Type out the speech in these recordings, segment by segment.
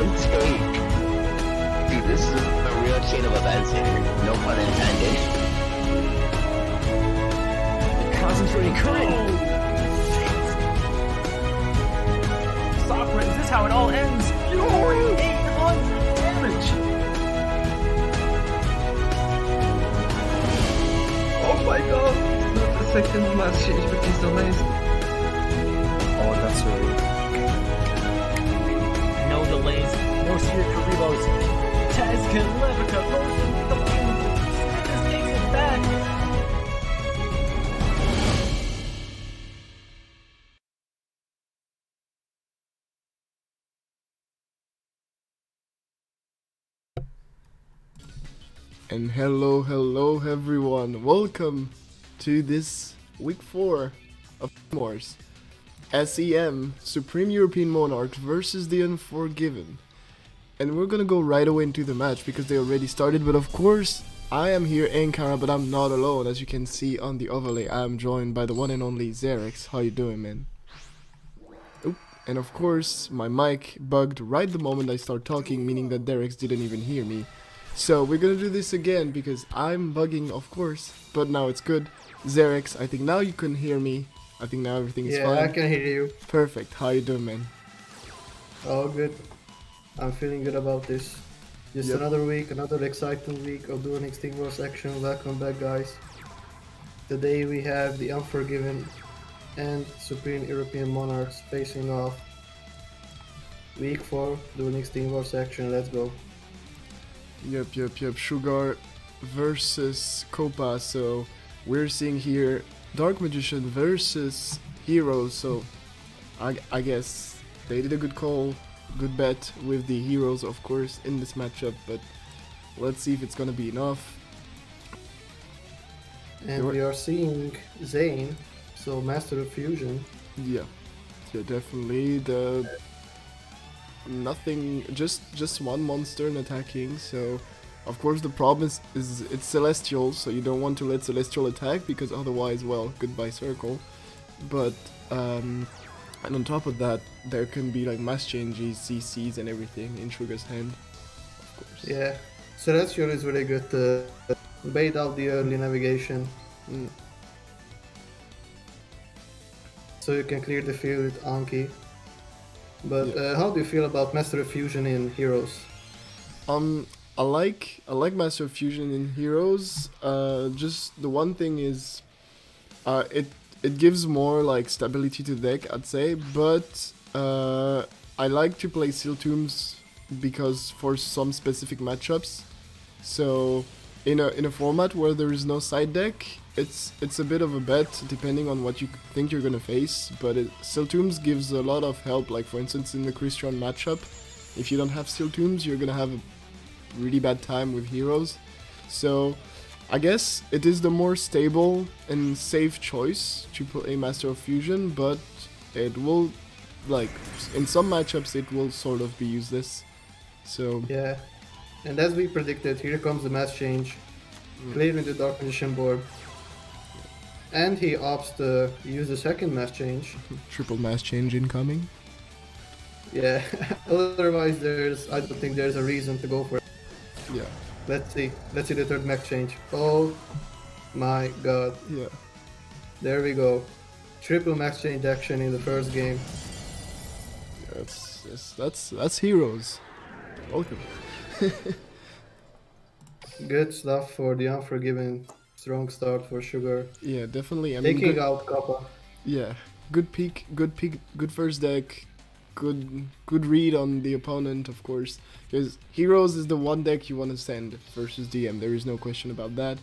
one take. Dude, this is a real chain of events here. No pun intended. Concentrating current. Sakura, is this how it all ends? You're 800 damage. Oh my god! Not the second mass change between the lanes. Oh, that's so weak. No delays, no spiritual reloads. Taz can Levica goes the lane. This takes it back. And hello everyone, welcome to this week 4 of Wars. SEM, Supreme European Monarchs versus the Unforgiven. And we're gonna go right away into the match because they already started, but of course I am here, Aankara, but I'm not alone. As you can see on the overlay, I am joined by the one and only Zarex. How you doing, man? Oop. And of course my mic bugged right the moment I start talking, meaning that Zarex didn't even hear me. So we're gonna do this again because I'm bugging, of course, but now it's good. Zarex, I think now you can hear me. I think now everything is fine. Yeah, I can hear you. Perfect. How you doing, man? Oh, good. I'm feeling good about this. Just another week, another exciting week of Duel Links Team Wars action. Welcome back, guys. Today we have the Unforgiven and Supreme European Monarchs facing off. Week 4, Duel Links Team Wars action. Let's go. Yep. Sugar versus Copa. So we're seeing here Dark Magician versus Heroes. So I guess they did a good call, good bet with the Heroes, of course, in this matchup. But let's see if it's gonna be enough. And we are seeing Zane, so Master of Fusion. Yeah, definitely the. Nothing, just one monster and attacking. So of course the problem is it's Celestial, so you don't want to let Celestial attack because otherwise, well, goodbye circle. But and on top of that there can be like mass changes, CCs and everything in Sugar's hand, of course. Yeah, Celestial is really good to bait out the early navigation. So you can clear the field with Anki. But how do you feel about Master of Fusion in Heroes? I like Master of Fusion in Heroes. Just the one thing is, it gives more like stability to the deck, I'd say. But I like to play Seal Tombs because for some specific matchups. So in a format where there is no side deck, it's a bit of a bet depending on what you think you're gonna face, but Seal Tombs gives a lot of help. Like for instance in the Christian matchup, if you don't have Seal Tombs, you're gonna have a really bad time with Heroes. So I guess it is the more stable and safe choice to play Master of Fusion, but it will, like in some matchups it will sort of be useless. So yeah, and as we predicted, here comes the mass change, clearing the Dark Magician board. And he opts to use the second mass change. Triple mass change incoming. Yeah, otherwise I don't think there's a reason to go for it. Yeah. Let's see the third mass change. Oh my god. Yeah. There we go. Triple max change action in the first game. That's Heroes. Welcome. Good stuff for the Unforgiven. Strong start for Sugar. Yeah, definitely. I mean, Taking out Kappa. Yeah, good peak, good first deck, good read on the opponent, of course. Because Heroes is the one deck you want to send versus DM. There is no question about that.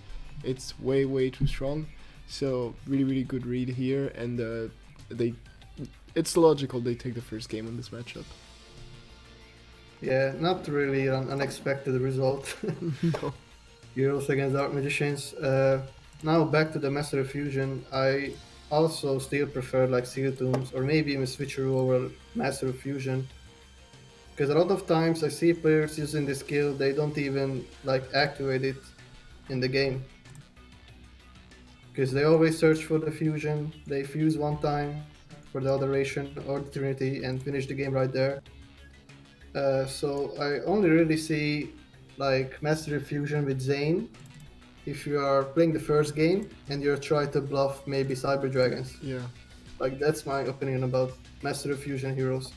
It's way too strong. So really good read here, and it's logical they take the first game in this matchup. Yeah, not really an unexpected result. No. Heroes against Dark Magicians. Now back to the Master of Fusion. I also still prefer like Seal Tombs or maybe even switcheroo over Master of Fusion. Because a lot of times I see players using this skill, they don't even like activate it in the game. Because they always search for the fusion, they fuse one time for the Adoration or the Trinity and finish the game right there. So I only really see like Mastery Fusion with Zane if you are playing the first game and you're trying to bluff maybe Cyber Dragons. Yeah. Like that's my opinion about Mastery Fusion heroes.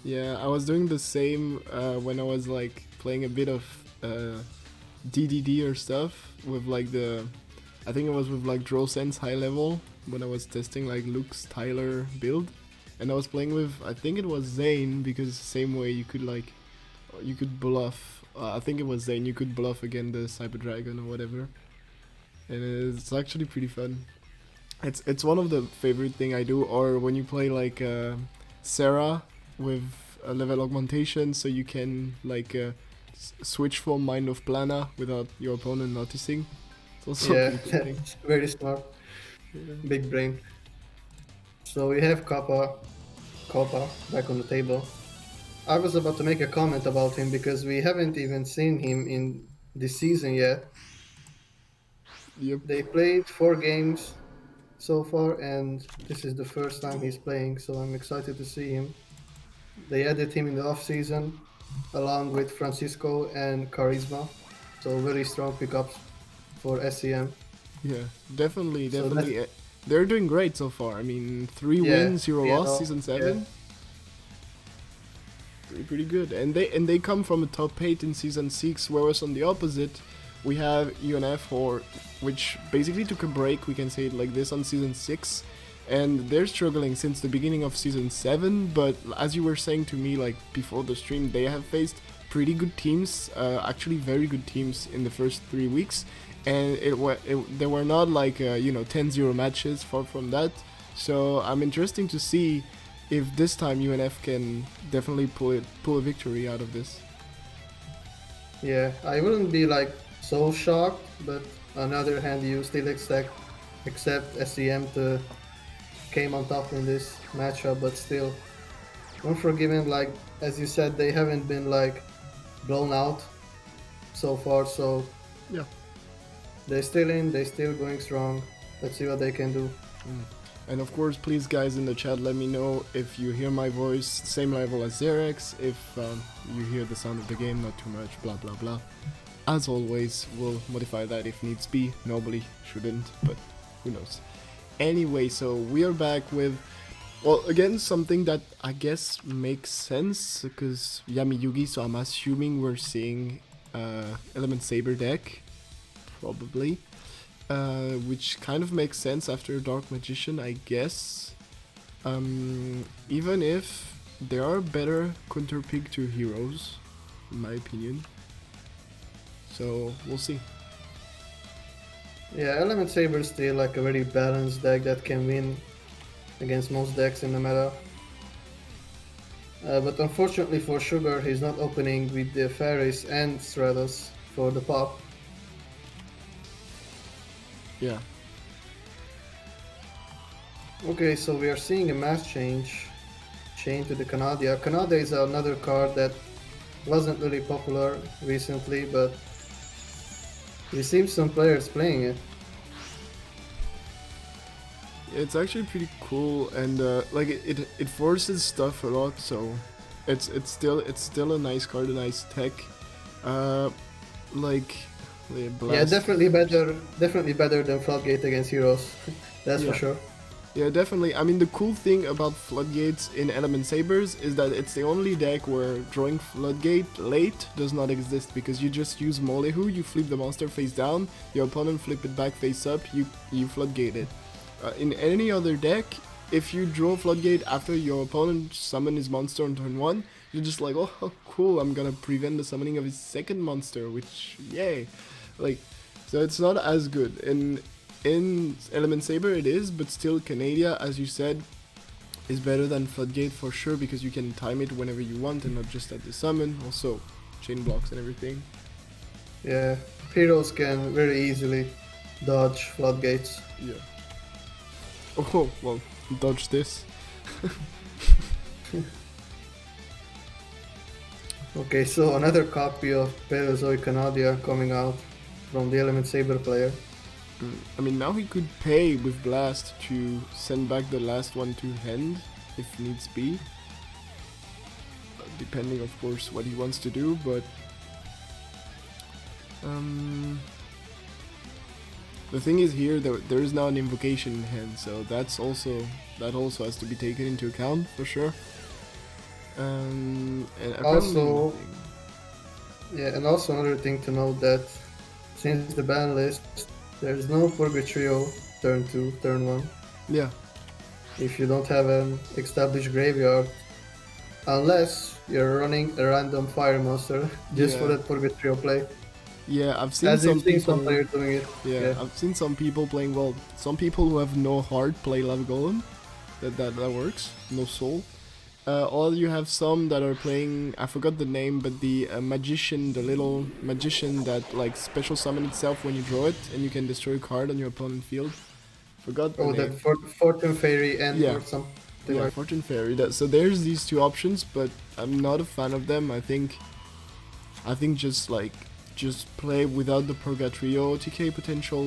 Yeah, I was doing the same when I was like playing a bit of DDD or stuff with like I think it was with like Draw Sense high level when I was testing like Luke's Tyler build, and I was playing with, I think it was Zane, because same way you could bluff. I think it was Zane. You could bluff again the Cyber Dragon or whatever, and it's actually pretty fun. It's one of the favorite thing I do. Or when you play like Sarah with a level augmentation, so you can like switch from Mind of Plana without your opponent noticing. It's also Yeah, a pretty thing. that's very smart. Yeah. Big brain. So we have Kappa back on the table. I was about to make a comment about him because we haven't even seen him in this season yet. Yep. They played 4 games so far, and this is the first time he's playing, so I'm excited to see him. They added him in the off season along with Francisco and Charisma, so very strong pickups for SEM. Yeah. Definitely. So Definitely. They're doing great so far. I mean, 3 Yeah, wins, 0 yeah, loss, no, season 7. Pretty good. And they come from a top 8 in season 6, whereas on the opposite, we have UNF, which basically took a break, we can say it like this, on season 6, and they're struggling since the beginning of season 7. But as you were saying to me like before the stream, they have faced pretty good teams, actually very good teams in the first 3 weeks, and they were not like 10-0 matches, far from that. So I'm interested to see if this time UNF can definitely pull a victory out of this. Yeah, I wouldn't be like so shocked, but on the other hand, you still accept SEM to came on top in this matchup, but still, Unforgiven, like as you said, they haven't been like blown out so far, so Yeah. they're still in, they're still going strong. Let's see what they can do. And of course, please guys in the chat, let me know if you hear my voice same level as Zarex, if you hear the sound of the game, not too much, blah blah blah. As always, we'll modify that if needs be. Normally shouldn't, but who knows. Anyway, so we are back with, well, again, something that I guess makes sense, because Yami Yugi, so I'm assuming we're seeing Element Saber deck, probably. Which kind of makes sense after Dark Magician, I guess. Even if there are better counter pick to heroes, in my opinion. So we'll see. Yeah, Element Saber is still like a very balanced deck that can win against most decks in the meta. But unfortunately for Sugar, he's not opening with the Ferris and Stratos for the pop. Yeah. Okay, so we are seeing a mass change to the Canadia. Canadia is another card that wasn't really popular recently, but we see some players playing it. It's actually pretty cool, and like it forces stuff a lot, so it's still a nice card, a nice tech. Like the blast. Yeah, definitely better than Floodgate against heroes. That's Yeah. for sure. Yeah, definitely. I mean, the cool thing about Floodgates in Element Sabers is that it's the only deck where drawing Floodgate late does not exist, because you just use Molehu, you flip the monster face down, your opponent flip it back face up, you Floodgate it. In any other deck, if you draw Floodgate after your opponent summon his monster on turn 1, you're just like, oh cool, I'm gonna prevent the summoning of his second monster, which, yay. Like, so it's not as good. In Element Saber it is, but still Canadia, as you said, is better than Floodgate for sure, because you can time it whenever you want and not just at the summon. Also, chain blocks and everything. Yeah, heroes can very easily dodge Floodgates. Yeah. Oh, well, dodge this. Okay, so another copy of Paleozoic Canadia coming out from the Element Saber player. I mean, now he could pay with Blast to send back the last one to hand, if needs be. depending of course what he wants to do, but the thing is here that there is now an invocation in hand, so that also has to be taken into account for sure. And apparently Also, nothing. yeah, and also another thing to note that since the ban list, there's no Purgatrio turn 2, turn 1. Yeah, If you don't have an established graveyard, unless you're running a random fire monster just for Yeah. that Purgatrio play. yeah, I've seen As some you've seen people. some players doing it. Yeah, I've seen some people playing well. Some people who have no heart play Love Golem. That works. No soul. Or you have some that are playing. I forgot the name, but the magician, the little magician that like special summon itself when you draw it, and you can destroy a card on your opponent field. Forgot the Oh, name. that Fortune Fairy and Yeah. or something Yeah, like Fortune Fairy. So there's these two options, but I'm not a fan of them. I think just play without the Purgatrio TK potential.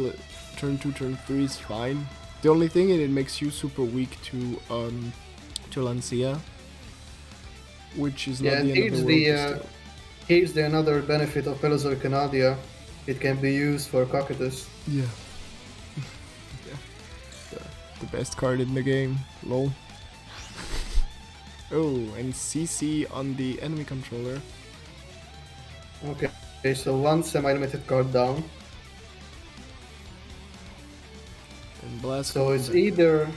Turn 2, turn 3 is fine. The only thing is it makes you super weak to Lancia, which is Yeah, not and the end of the world. But still. here's the another benefit of Pelezoic Canadia. It can be used for Cocytus. Yeah. Yeah. The best card in the game. Lol. Oh, and CC on the enemy controller. Okay, so one semi-limited card down. And blast. So it's either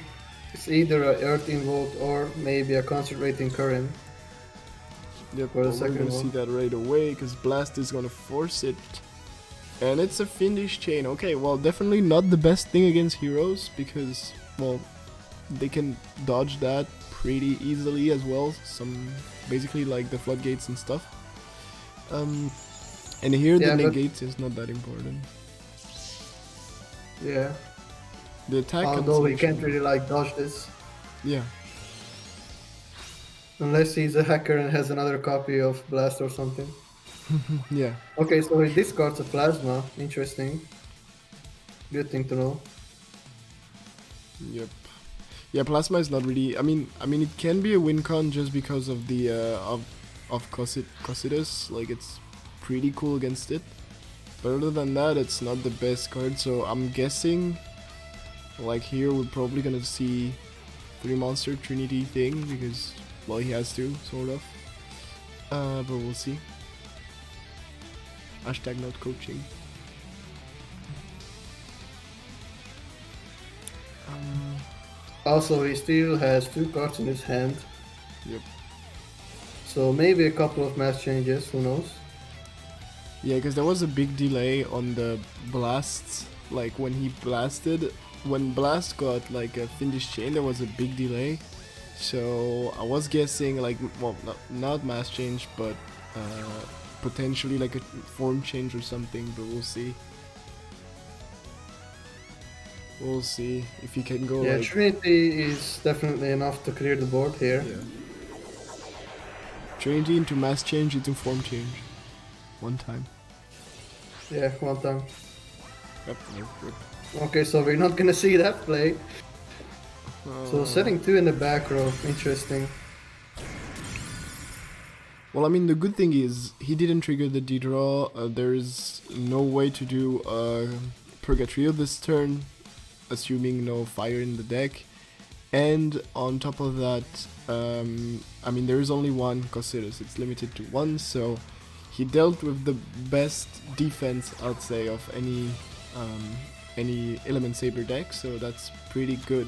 a Earth Involt or maybe a Concentrating Current. Yep, for the well, we're second gonna one. see that right away because Blast is gonna force it. And it's a Finnish chain. Okay, well, definitely not the best thing against heroes because, well, they can dodge that pretty easily as well. Basically like the floodgates and stuff. And here Yeah, the but- negate is not that important. Yeah. The attack Although we cancellation. can't really like dodge this. Yeah. Unless he's a hacker and has another copy of Blast or something. Yeah. Okay, so he discards a Plasma. Interesting. Good thing to know. Yep. Yeah, Plasma is not really. I mean, it can be a win con just because of the of Cocytus. Like it's pretty cool against it. But other than that, it's not the best card. So I'm guessing, like here, we're probably gonna see 3-monster Trinity thing because, well, he has to sort of. But we'll see. Hashtag not coaching. Also, he still has 2 cards in his hand. Yep. So maybe a couple of mass changes, who knows? Yeah, because there was a big delay on the blasts. Like when he blasted, when Blast got like a Finnish chain, there was a big delay. So I was guessing like, well, not mass change, but potentially like a form change or something. But we'll see. We'll see if he can go Yeah, like. Trinity is definitely enough to clear the board here. Yeah. Trinity into mass change into form change. One time. Yeah, one time. Yep. Yep. Okay, so we're not gonna see that play. So Uh, setting 2 in the back row, interesting. Well, I mean, the good thing is he didn't trigger the D-draw. There's no way to do Purgatrio this turn, assuming no fire in the deck. And on top of that, I mean, there is only one Cocytus. It's limited to one, so he dealt with the best defense, I'd say, of any Element Saber deck. So that's pretty good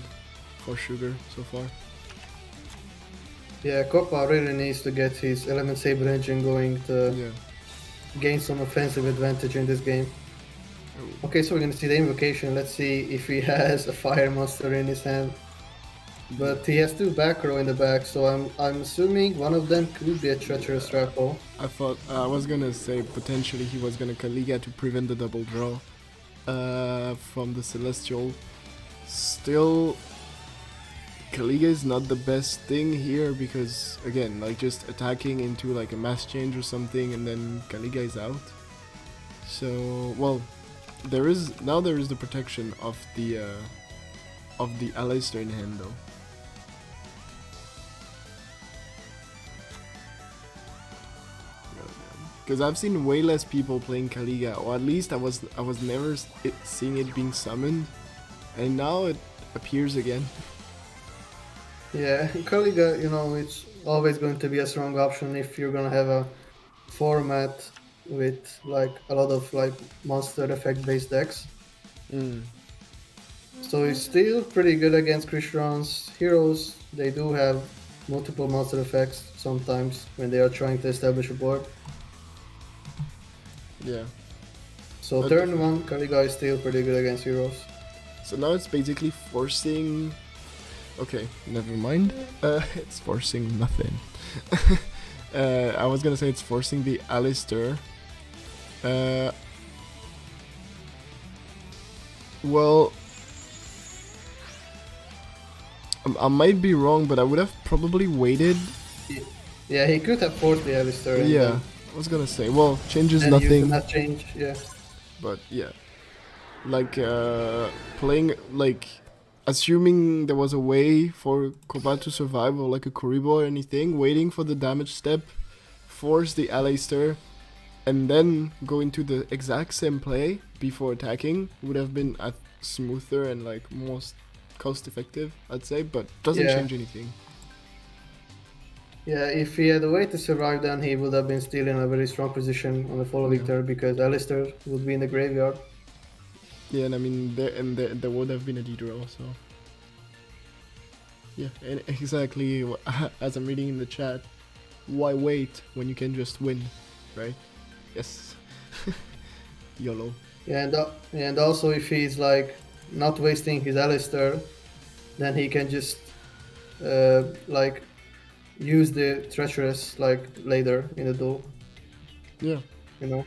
for Sugar so far. Yeah, Koppa really needs to get his Element Saber engine going to Yeah. gain some offensive advantage in this game. Oh. Okay, so we're gonna see the invocation. Let's see if he has a fire monster in his hand. But he has 2 back row in the back, so I'm assuming one of them could be a treacherous Raffle. I thought I was gonna say potentially he was gonna Kaliga to prevent the double draw from the Celestial. Still, Kaliga is not the best thing here because again, like just attacking into like a mass change or something, and then Kaliga is out. So well, there is the protection of the Aleister in hand though. Because I've seen way less people playing Kaliga, or at least I was never seeing it being summoned, and now it appears again. Yeah, Kaliga, you know, it's always going to be a strong option if you're gonna have a format with like a lot of like monster effect based decks. Mm. So it's still pretty good against Krishan's heroes. They do have multiple monster effects sometimes when they are trying to establish a board. Yeah. So But turn 1, Kaliga is still pretty good against heroes. So now it's basically forcing. Okay, never mind. It's forcing nothing. I was gonna say it's forcing the Alistair. Well, I might be wrong, but I would have probably waited. Yeah, he could have forced the Alistair. And Yeah, I was gonna say. Well, changes then use nothing, that change, yeah. but yeah, like playing like. Assuming there was a way for Koba to survive, or like a Kuribo or anything, waiting for the damage step, force the Alistair, and then go into the exact same play before attacking would have been smoother and like most cost effective, I'd say, but doesn't Yeah. change anything. Yeah, if he had a way to survive, then he would have been still in a very strong position on the following Yeah. turn because Alistair would be in the graveyard. Yeah, and I mean, there would have been a D-draw, so... Yeah, and exactly as I'm reading in the chat, why wait when you can just win, right? Yes. YOLO. Yeah, and also if he's like not wasting his Alistair, then he can just like use the treacherous like later in the duel, Yeah. you know.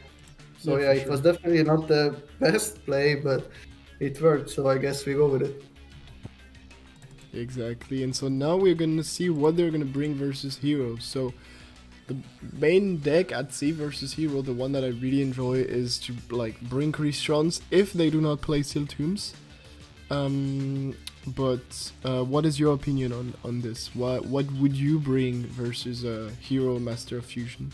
So Yeah, yeah, for it was sure. definitely not the best play, but it worked. So I guess we go with it. Exactly, and so now we're gonna see what they're gonna bring versus Hero. So the main deck at sea versus Hero, the one that I really enjoy, is to like bring Christians if they do not play Seal Tombs. But what is your opinion on this? What would you bring versus a Hero Master of Fusion?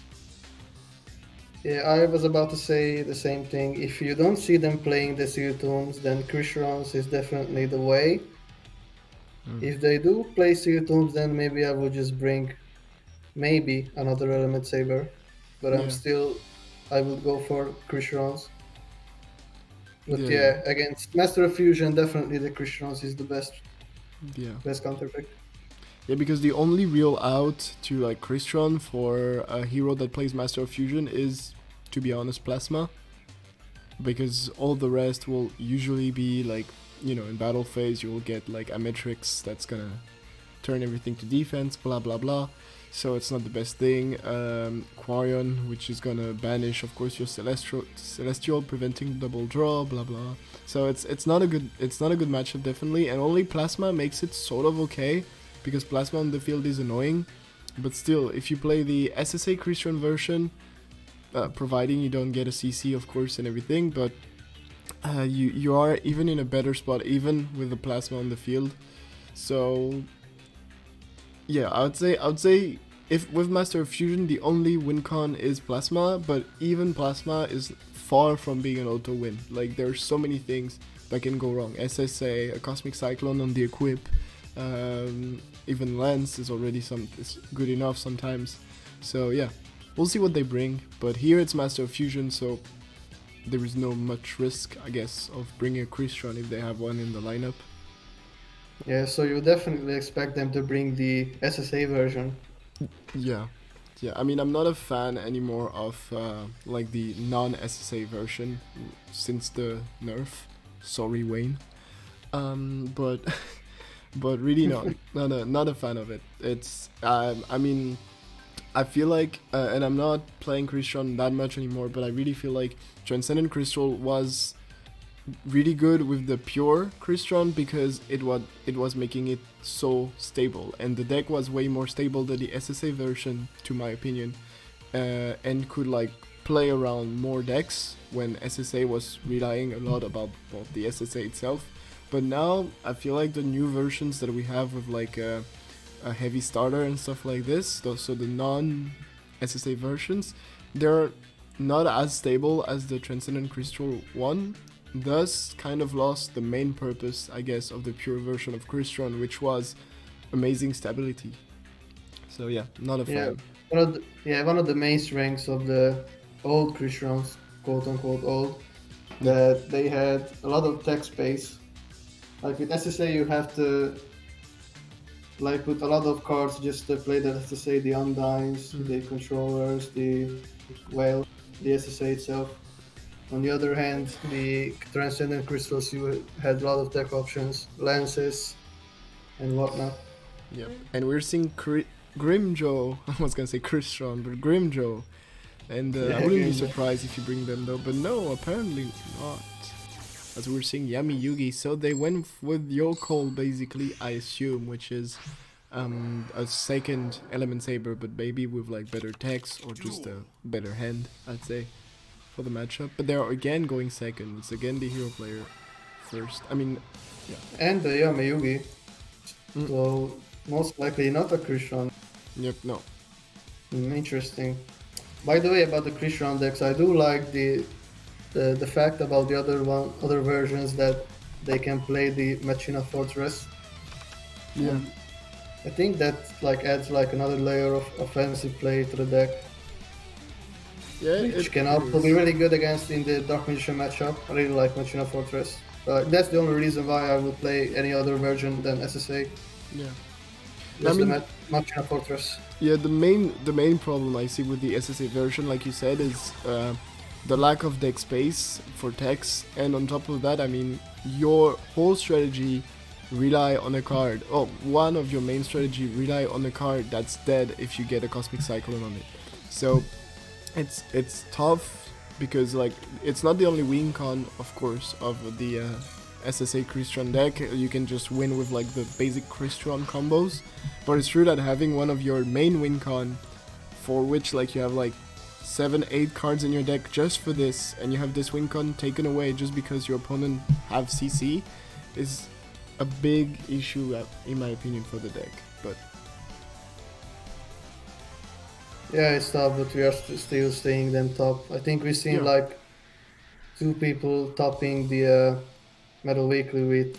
Yeah, I was about to say the same thing. If you don't see them playing the Seal Tombs, then Krishrons is definitely the way. If they do play Seal Tombs, then maybe I would just bring maybe another Element Saber. But Yeah. I would go for Krishrons. But Yeah, yeah, against Master of Fusion, definitely the Krishrons is the best yeah. counterpick. Yeah, because the only real out to like Christian for a hero that plays Master of Fusion is, to be honest, Plasma. Because all the rest will usually be like, you know, in battle phase you will get like a Matrix that's gonna turn everything to defense, blah blah blah. So it's not the best thing. Quarion, which is gonna banish, of course, your Celestial, preventing double draw, blah blah. So it's not a good matchup definitely, and only Plasma makes it sort of okay, because Plasma on the field is annoying. But still, if you play the SSA Christian version, providing you don't get a CC, of course, and everything, but you are even in a better spot, even with the Plasma on the field. So yeah, I would say if with Master of Fusion the only win con is Plasma, but even Plasma is far from being an auto win. Like there's so many things that can go wrong. SSA, a Cosmic Cyclone on the equip, even Lance is already is good enough sometimes. So yeah, we'll see what they bring. But here it's Master of Fusion, so there is no much risk, I guess, of bringing a Christian if they have one in the lineup. Yeah, so you definitely expect them to bring the SSA version. Yeah, I mean, I'm not a fan anymore of like the non-SSA version since the nerf. Sorry, Wayne. But but really not a fan of it. It's I mean, I feel like, and I'm not playing Christian that much anymore, but I really feel like Transcendent Crystal was really good with the pure Christian because it was making it so stable, and the deck was way more stable than the SSA version, to my opinion, and could like play around more decks when SSA was relying a lot about the SSA itself. But now I feel like the new versions that we have with like a heavy starter and stuff like this, so the non SSA versions, they're not as stable as the Transcendent Crystal one, thus kind of lost the main purpose, I guess, of the pure version of Crystron, which was amazing stability. So yeah, not a Yeah, fan. one of the main strengths of the old Christians, quote unquote old, that they had a lot of tech space. Like with SSA, you have to like put a lot of cards just to play the SSA, the Undynes, the controllers, the well, the SSA itself. On the other hand, the Transcendent Crystals, you had a lot of tech options, lances, and whatnot. Yep. And we're seeing Grimjo. I was gonna say Crystron, but Grimjo. And I wouldn't be surprised if you bring them though, but no, apparently not. As we're seeing Yami Yugi, so they went with Yoko basically, I assume, which is a second Element Saber, but maybe with like better techs or just a better hand, I'd say, for the matchup. But they're again going second. It's again the hero player first. I mean, yeah. And the Yami Yugi. So most likely not a Christian. Yep, no. Interesting. By the way, about the Christian decks, I do like the fact about the other versions that they can play the Machina Fortress. Yeah. I think that like adds like another layer of offensive play to the deck, Yeah, which it can also is. be really good against in the Dark Magician matchup. I really like Machina Fortress. That's the only reason why I would play any other version than SSA. Yeah. Just I mean- the Machina Fortress. Yeah, the main problem I see with the SSA version, like you said, is the lack of deck space for techs, and on top of that, I mean, your whole strategy rely on a card. Oh, one of your main strategy rely on a card that's dead if you get a Cosmic Cyclone on it. So it's tough because like it's not the only win con, of course, of the SSA Crystron deck. You can just win with like the basic Crystron combos, but it's true that having one of your main win con, for which like you have like 7-8 cards in your deck just for this, and you have this win con taken away just because your opponent have CC, is a big issue in my opinion for the deck. But Yeah, it's tough, but we are still staying them top. I think we've seen Yeah. like 2 people topping the Metal Weekly with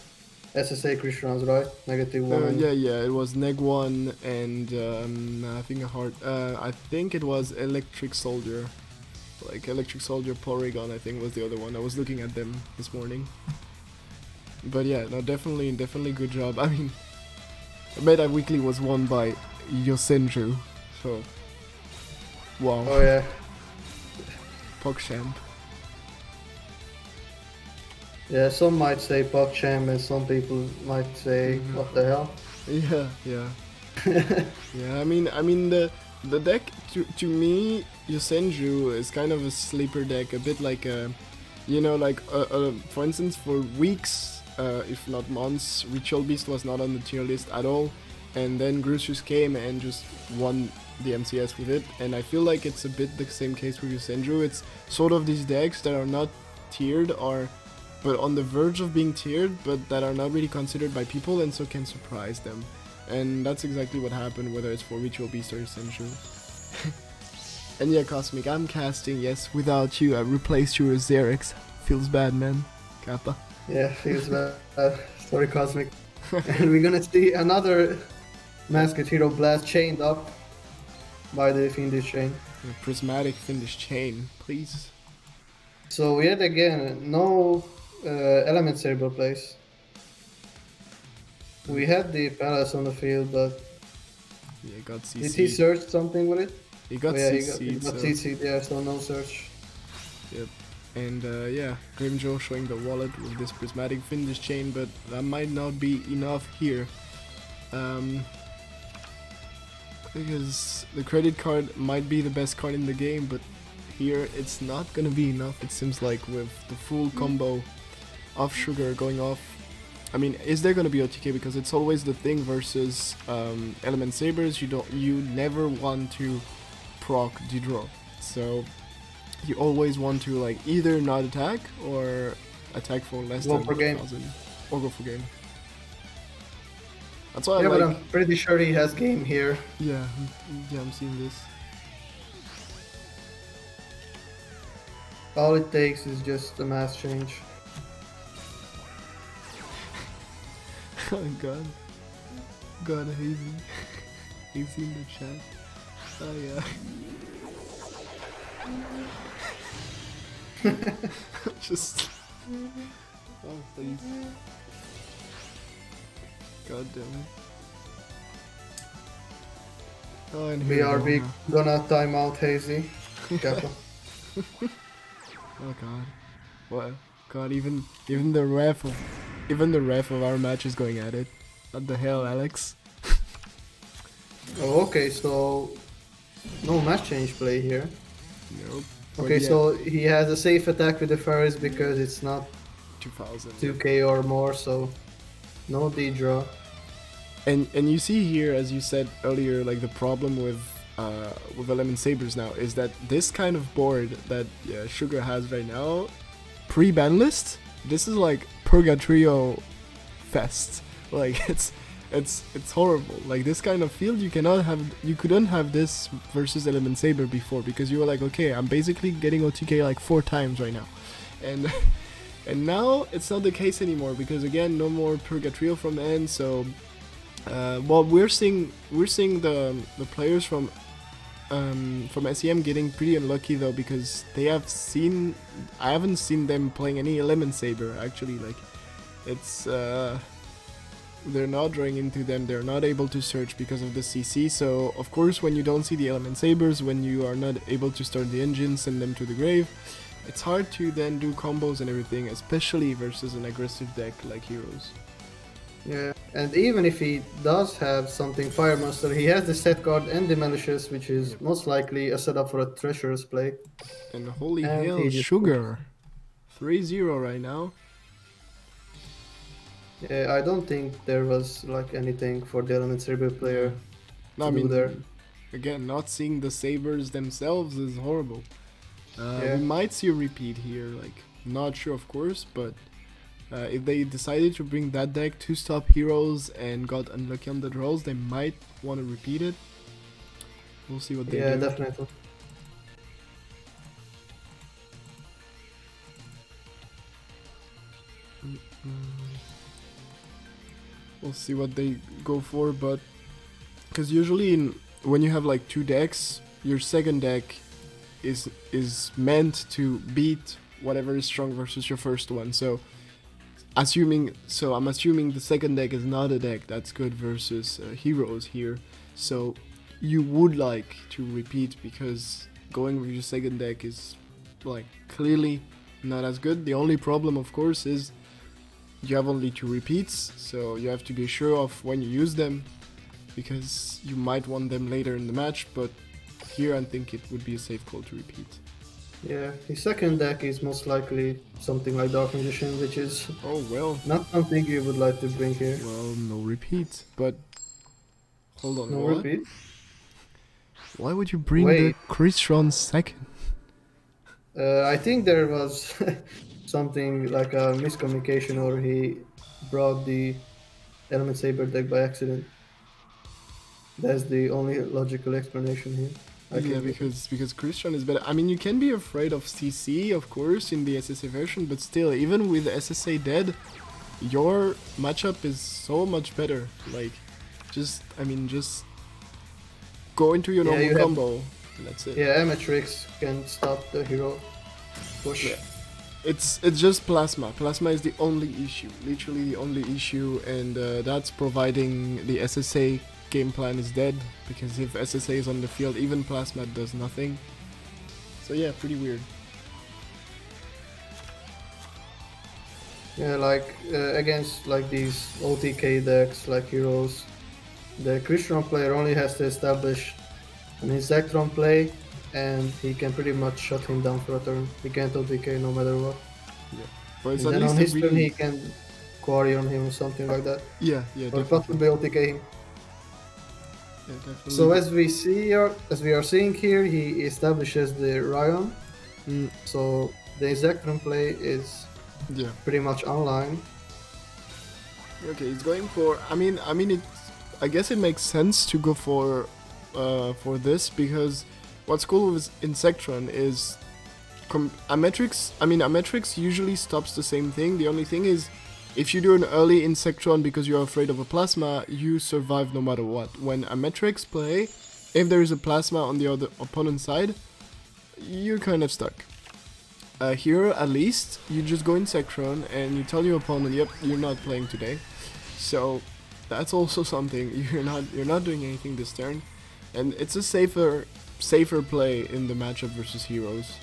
SSA Christians, right? -1. yeah, it was Neg1 and I think I think it was Electric Soldier. Like Electric Soldier Porygon, I think was the other one. I was looking at them this morning. But yeah, no, definitely good job. I mean, Meta Weekly was won by Yosenju, so wow, Oh yeah. PogChamp. Yeah, some might say PogChamp and some people might say, what the hell? Yeah. Yeah, I mean the deck to me, Yosenju is kind of a sleeper deck, a bit like a, you know, like for instance, for weeks, if not months, Ritual Beast was not on the tier list at all, and then Grucius came and just won the MCS with it, and I feel like it's a bit the same case with Yosenju. It's sort of these decks that are not tiered or but on the verge of being tiered, but that are not really considered by people, and so can surprise them. And that's exactly what happened, whether it's for Ritual Beast or Essential. And yeah, Cosmic, I'm casting, yes, without you, I replaced you with Zarex. Feels bad, man. Kappa. Yeah, feels bad. Sorry, Cosmic. And we're gonna see another Masked Hero Blast chained up by the Fiendish Chain. Prismatic Fiendish Chain, please. So yet again, no Element Saber plays. We had the Palace on the field, but Yeah, got CC. did he search something with it? He got Oh, yeah, CC. he got so, CC, yeah, so no search. Yep. And yeah, Grimjo showing the wallet with this Prismatic Fiendish Chain, but that might not be enough here. Because the credit card might be the best card in the game, but here it's not gonna be enough, it seems like, with the full combo of Sugar going off. I mean, is there gonna be OTK? Because it's always the thing versus Element Sabers, you never want to proc de-draw. So you always want to like either not attack or attack for less Go than for game. 1,000 or go for game. That's why Yeah, I but like. I'm pretty sure he has game here. Yeah, I'm seeing this. All it takes is just a mass change. Oh god. God, Hazy. Hazy in the chat. Oh yeah. Just... Oh, please. God damn it. Oh, and here BRB now. gonna time out Hazy. Careful. Oh god. What? God, even the ref of our match is going at it. What the hell, Alex? Oh, okay, so no match change play here. Nope. Okay, so he has a safe attack with the Ferris because it's not 2000. 2k or more, so no D-draw. And you see here, as you said earlier, like the problem with Element Sabers now is that this kind of board that Sugar has right now, pre-ban list, this is like Purgatrio fest. Like it's horrible. Like this kind of field you couldn't have this versus Element Saber before, because you were like, okay, I'm basically getting OTK like 4 times right now, and and now it's not the case anymore, because again, no more Purgatrio from the end. So well, we're seeing the players from SEM getting pretty unlucky though, because I haven't seen them playing any Element Saber actually. Like it's they're not drawing into them, they're not able to search because of the CC. So of course, when you don't see the Element Sabers, when you are not able to start the engine, send them to the grave, it's hard to then do combos and everything, especially versus an aggressive deck like Heroes. Yeah, and even if he does have something Fire Monster, he has the set card and the Malicious, which is most likely a setup for a Treacherous play. And holy And hell, he just- Sugar! 3-0 right now. Yeah, I don't think there was like anything for the Element Saber player No, I to do mean, there. again, not seeing the Sabers themselves is horrible. Yeah. We might see a repeat here, like, not sure of course, but if they decided to bring that deck to stop Heroes and got unlucky on the draws, they might want to repeat it. We'll see what they Yeah, do. definitely. We'll see what they go for, but because usually when you have like 2 decks, your second deck is meant to beat whatever is strong versus your first one. So I'm assuming the second deck is not a deck that's good versus Heroes here. So you would like to repeat, because going with your second deck is like clearly not as good. The only problem, of course, is you have only 2 repeats, so you have to be sure of when you use them, because you might want them later in the match. But here I think it would be a safe call to repeat. Yeah, his second deck is most likely something like Dark Magician, which is Oh well, not something you would like to bring here. well, no repeat. But hold on, No what? repeat. Why would you bring Wait. the Christian second? I think there was something like a miscommunication, or he brought the Element Saber deck by accident. That's the only logical explanation here. I Yeah, can- because Christian is better. I mean, you can be afraid of CC, of course, in the SSA version, but still, even with SSA dead, your matchup is so much better. Like, just go into your Yeah, normal you have- combo, and that's it. Yeah, Amatrix can stop the hero push. Yeah. It's just Plasma. Plasma is the only issue, literally the only issue, and that's providing the SSA game plan is dead, because if SSA is on the field, even Plasma does nothing. So yeah, pretty weird. Yeah, like against like these OTK decks like Heroes, the Christian player only has to establish an Insectron play, and he can pretty much shut him down for a turn. He can't OTK no matter what. But it's And at then on least his a turn he really... can quarry on him or something like that. Yeah, Or definitely. possibly OTK him. Yeah, definitely. So as we are seeing here, he establishes the Ryan. Mm, So the Insectron play is yeah. pretty much online. Okay, he's going for. I mean, I guess it makes sense to go for this, because what's cool with Insectron is Ametrix usually stops the same thing. The only thing is, if you do an early Insectron because you're afraid of a Plasma, you survive no matter what. When Ametrix play, if there is a Plasma on the other opponent's side, you're kind of stuck. Here, at least, you just go Insectron and you tell your opponent, yep, you're not playing today. So that's also something. You're not doing anything this turn, and it's a safer play in the matchup versus Heroes,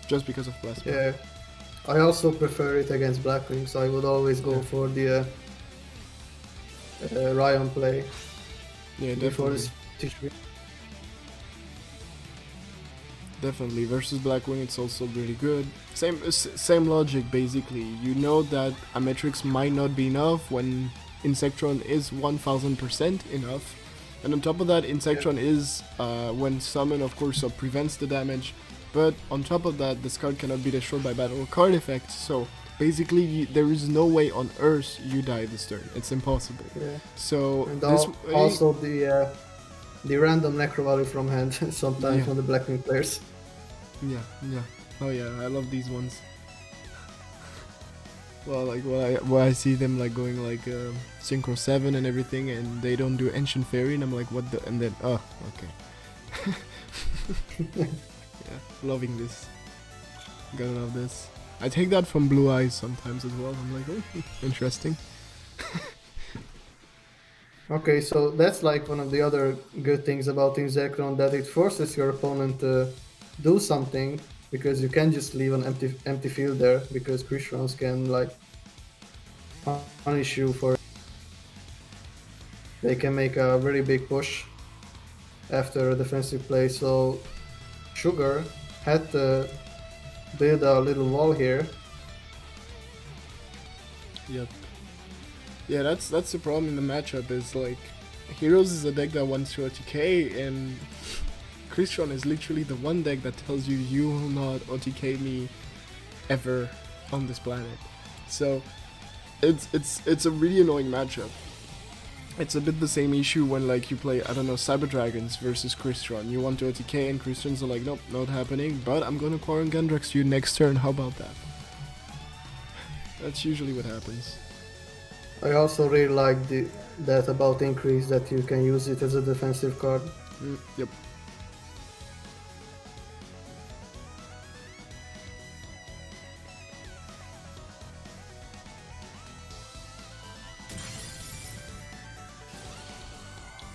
just because of Plasma. Yeah. I also prefer it against Black Wings. I would always go for the Ryan play Yeah, before definitely. the switch. Definitely, versus Blackwing it's also really good. Same logic basically. You know that Ametrix might not be enough when Insectron is 1000% enough. And on top of that, Insectron is when summon, of course, so prevents the damage. But on top of that, this card cannot be destroyed by battle or card effect. So basically, there is no way on Earth you die this turn. It's impossible. Yeah. So And this also the random Necro Valley from hand sometimes Yeah. from the Blackwing players. Yeah. Oh yeah, I love these ones. Well, like when I see them like going like Synchro 7 and everything, and they don't do Ancient Fairy, and I'm like, what the? And then, oh, okay. Yeah, loving this. Gotta love this. I take that from Blue Eyes sometimes as well. I'm like, oh, interesting. Okay, so that's like one of the other good things about Insectron, that it forces your opponent to do something, because you can't just leave an empty field there, because Christians can like punish you for. They can make a very big push after a defensive play, so Sugar had to build a little wall here. Yep. Yeah, that's the problem in the matchup. Is like, Heroes is a deck that wants to OTK, and Christian is literally the one deck that tells you you will not OTK me ever on this planet. So it's a really annoying matchup. It's a bit the same issue when like you play, I don't know, Cyber Dragons versus Christian. You want to OTK and Christians are like, nope, not happening, but I'm gonna Quarren Gundrex you next turn, how about that? That's usually what happens. I also really like that about Increase, that you can use it as a defensive card. Yep.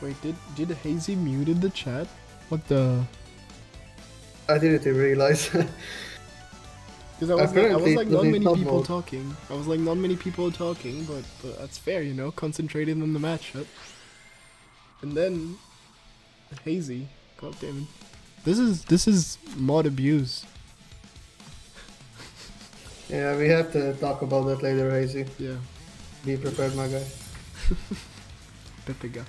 Wait, did Hazy muted the chat? What the? I didn't even realize. Because I was Apparently like it not was in many top people mode. talking. I was like not many people talking, but that's fair, you know, concentrated on the matchup. And then Hazy, god damn it. This is mod abuse. Yeah, we have to talk about that later, Hazy. Yeah, Be prepared, my guy. Pepega.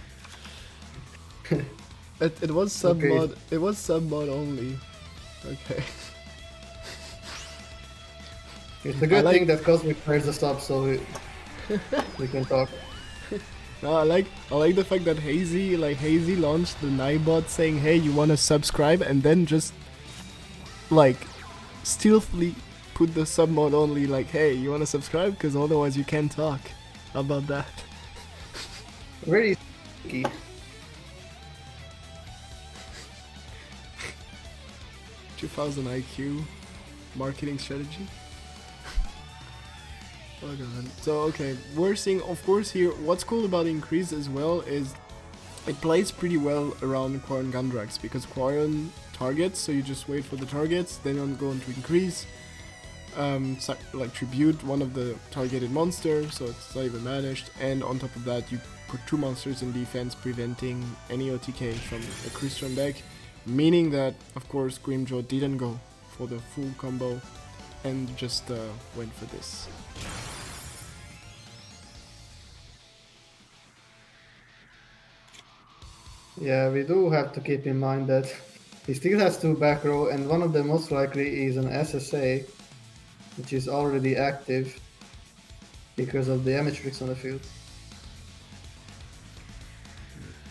It was sub Okay. mod. It was sub mod only. Okay. It's a good like- thing that Cosmic plays the stop, so we can talk. No, I like the fact that Hazy launched the Nightbot saying, hey, you wanna subscribe, and then just like stealthily put the sub mod only, like, hey, you wanna subscribe? Because otherwise you can't talk. How about that? Very sneaky. 2000 IQ marketing strategy. Oh god. So okay, we're seeing, of course, here, what's cool about Increase as well is it plays pretty well around Quarren Gundrax, because Quarren targets, so you just wait for the targets, then you go into Increase, like tribute one of the targeted monsters, so it's not even managed, and on top of that you put 2 monsters in defense, preventing any OTK from a Christian deck, meaning that, of course, Grimjaw didn't go for the full combo and just went for this. Yeah, we do have to keep in mind that he still has 2 back row, and one of them most likely is an SSA, which is already active because of the Amatrix on the field.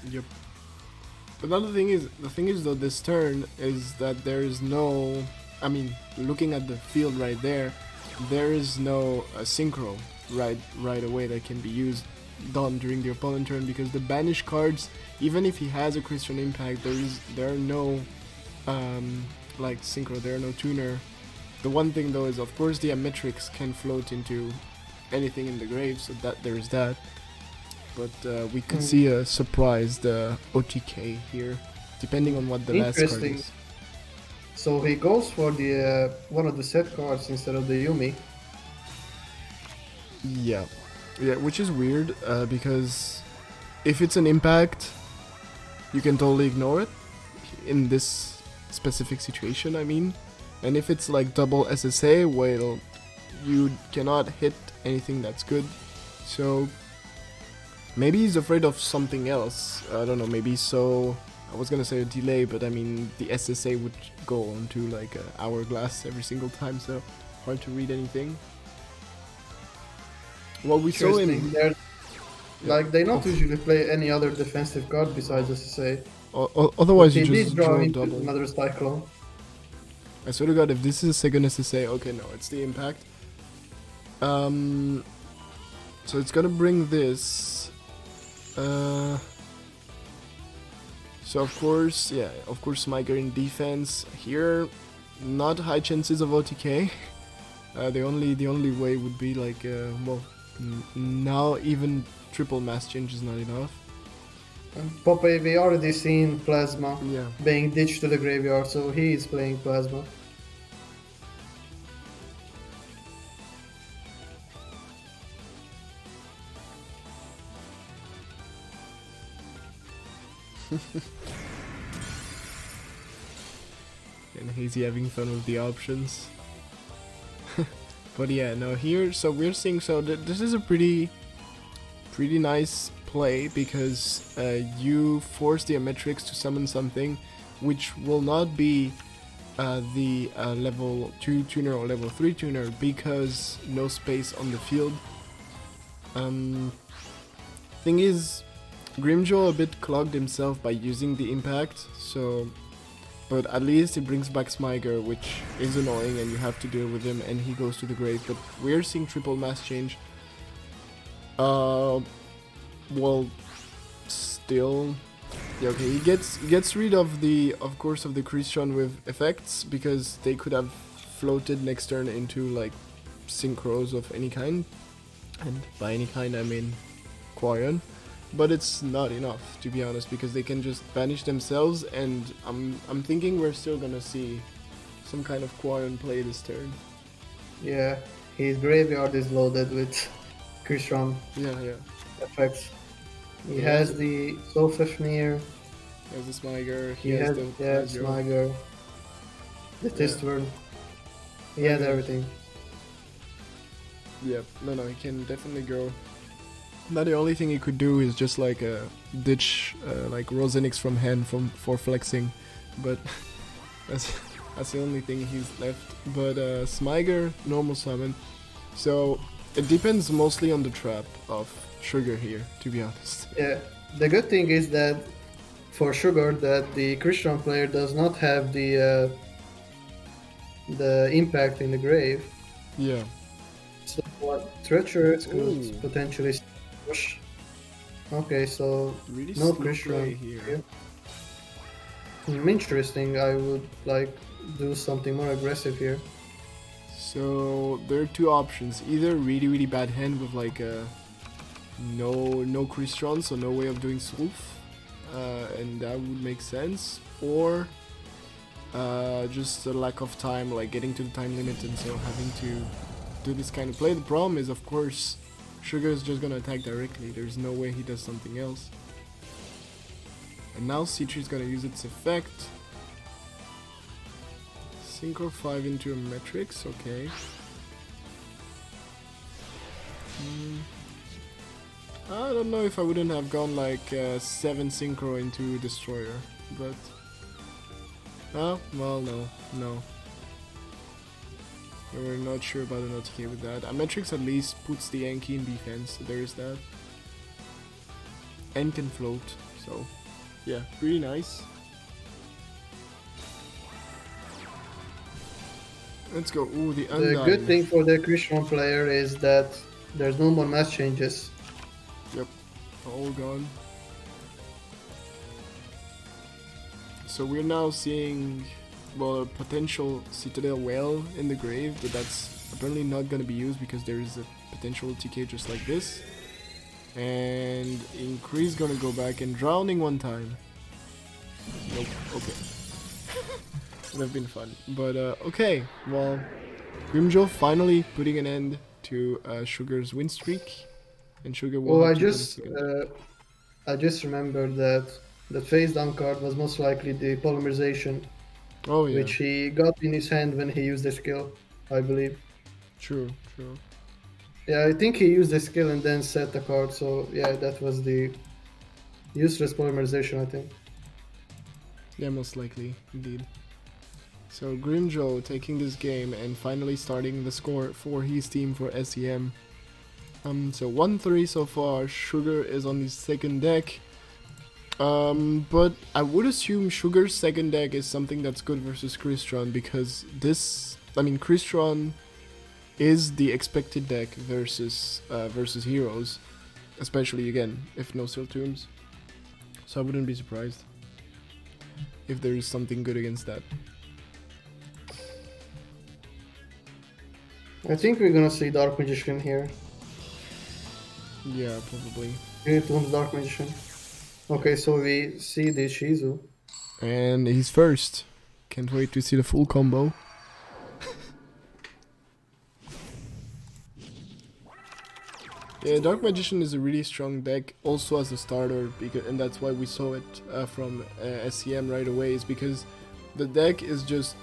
Yep. But another thing is, the thing is though, this turn is that there is no I mean, looking at the field right there, there is no synchro right away that can be done during the opponent turn, because the banished cards, even if he has a Christian Impact, there are no like synchro, there are no tuner. The one thing though is, of course, the Ametrix can float into anything in the grave, so that there is that. But we could see a surprised OTK here, depending on what the last card Interesting. is. So he goes for the one of the set cards instead of the Yumi. Yeah, which is weird because if it's an impact, you can totally ignore it in this specific situation, I mean. And if it's like double SSA, well, you cannot hit anything that's good. So maybe he's afraid of something else. I don't know, maybe so. I was gonna say a delay, but I mean the SSA would go onto like an hourglass every single time, so hard to read anything. Well, we saw him. Like they not usually play any other defensive card besides SSA. Otherwise, He you did just draw draw into double. another Cyclone. I swear to God, if this is a second SSA, okay, no, it's the impact. So it's gonna bring this. So of course, yeah, of course, Smiger in defense here. Not high chances of OTK. The only way would be like, well, now even triple mass change is not enough. Popeye, we already seen Plasma Yeah. being ditched to the graveyard, so he is playing Plasma. And Hazy having fun with the options. But yeah, no, here, so we're seeing, so this is a pretty nice play, because you force the Ametrix to summon something which will not be the level 2 tuner or level 3 tuner, because no space on the field. Thing is, Grimjaw a bit clogged himself by using the impact, so, but at least it brings back Smiger, which is annoying and you have to deal with him, and he goes to the grave. But we're seeing triple mass change. Well, still, yeah, okay, he gets rid of the, of course, of the Christian with effects, because they could have floated next turn into like synchros of any kind, and by any kind I mean Quarion. But it's not enough, to be honest, because they can just banish themselves, and I'm thinking we're still gonna see some kind of Quarion play this turn. Yeah, his graveyard is loaded with Christian Yeah. effects. He Yeah. has the Solfafnir, He has the Smiger, he has the Plasio. Smiger, the Tistvern. He has everything. Yep, no, he can definitely go. Now the only thing he could do is just like ditch like Rosenix from hand for flexing, but that's the only thing he's left. But Smiger, normal summon, so it depends mostly on the trap of Sugar here, to be honest. Yeah, the good thing is that for Sugar, that the Christian player does not have the impact in the grave. Yeah. So what Treacherous could Ooh. potentially push. Okay, so Really no slow Christian play here. Interesting. I would like do something more aggressive here. So there are two options: either really bad hand with like a no Christian, so no way of doing Sulf, and that would make sense, or just a lack of time, like getting to the time limit, and so having to do this kind of play. The problem is, of course, Sugar is just gonna attack directly. There's no way he does something else. And now C3 is gonna use its effect. Synchro 5 into a Matrix, okay. I don't know if I wouldn't have gone like 7 Synchro into Destroyer, but... Oh, well, no. We're not sure about an OTK with that. A Matrix at least puts the Anki in defense, so there is that. And can float, so yeah, pretty nice. Let's go. Ooh, the The Undying. good thing for the Christian player is that there's no more mass changes. Yep, all gone. So we're now seeing, well, a potential Citadel Whale in the grave, but that's apparently not gonna be used because there is a potential TK just like this. And Increase gonna go back and drowning one time. Nope, okay. Would have been fun. But okay, well, Grimjo finally putting an end to Sugar's win streak. And Sugar will Oh, have to go to second. I just remembered that the face down card was most likely the polymerization, Oh yeah, which he got in his hand when he used the skill, I believe. true, true. Yeah, I think he used the skill and then set the card, so yeah, that was the useless polymerization, I think. Yeah, most likely, indeed. So Grimjo taking this game and finally starting the score for his team for SEM. So 1-3 so far. Sugar is on his second deck. But I would assume Sugar's second deck is something that's good versus Crystron because this, I mean, Crystron is the expected deck versus versus Heroes, especially again if no Seal Tombs. So I wouldn't be surprised if there is something good against that. I think we're gonna see Dark Magician here. Yeah, probably. Unitomb's Dark Magician. Okay, so we see the Shizu. And he's first. Can't wait to see the full combo. Yeah, Dark Magician is a really strong deck, also as a starter, because, and that's why we saw it from SEM right away, is because the deck is just,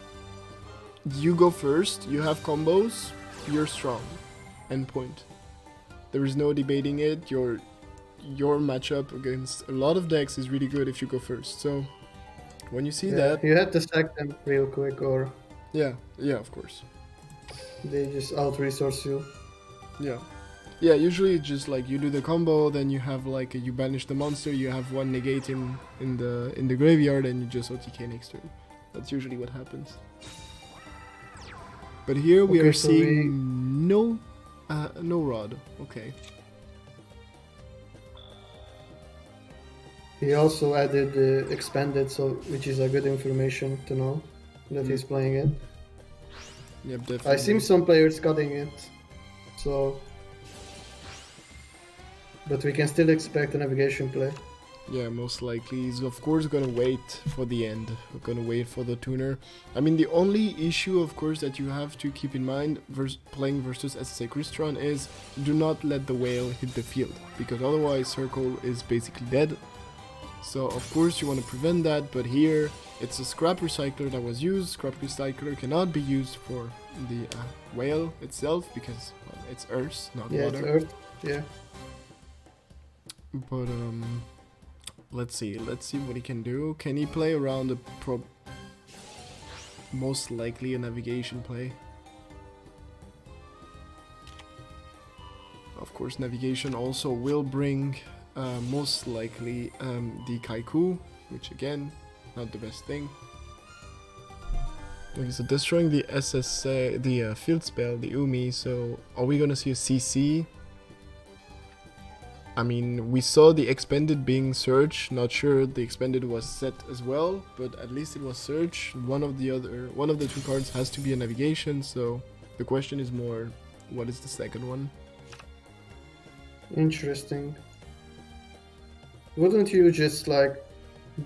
you go first, you have combos, you're strong, end point. There is no debating it, your matchup against a lot of decks is really good if you go first, so when you see that... You had to stack them real quick or Yeah, of course. they just out-resource you. Yeah, usually it's just like you do the combo, then you have like you banish the monster, you have one negate him in the graveyard, and you just OTK next turn. That's usually what happens. But here we Okay, are so seeing no rod. Okay. He also added the expanded, so which is a good information to know that he's playing it. Yep, definitely. I seen some players cutting it, so. But we can still expect a navigation play. Yeah, most likely. He's of course gonna wait for the end. We're gonna wait for the tuner. I mean, the only issue, of course, that you have to keep in mind playing versus SSA Crystron is do not let the whale hit the field, because otherwise Circle is basically dead. So of course you want to prevent that, but here it's a scrap recycler that was used. Scrap recycler cannot be used for the whale itself because well, it's earth, not Yeah, water. it's Earth. Yeah. But let's see what he can do. Can he play around a most likely a navigation play? Of course, navigation also will bring most likely the Kaiku, which again, not the best thing. Okay, so destroying the SSA, the field spell, the Umi. So are we gonna see a CC? I mean, we saw the expanded being Surge. Not sure the expanded was set as well, but at least it was Surge. One of the two cards has to be a navigation. So the question is more, what is the second one? Interesting. Wouldn't you just like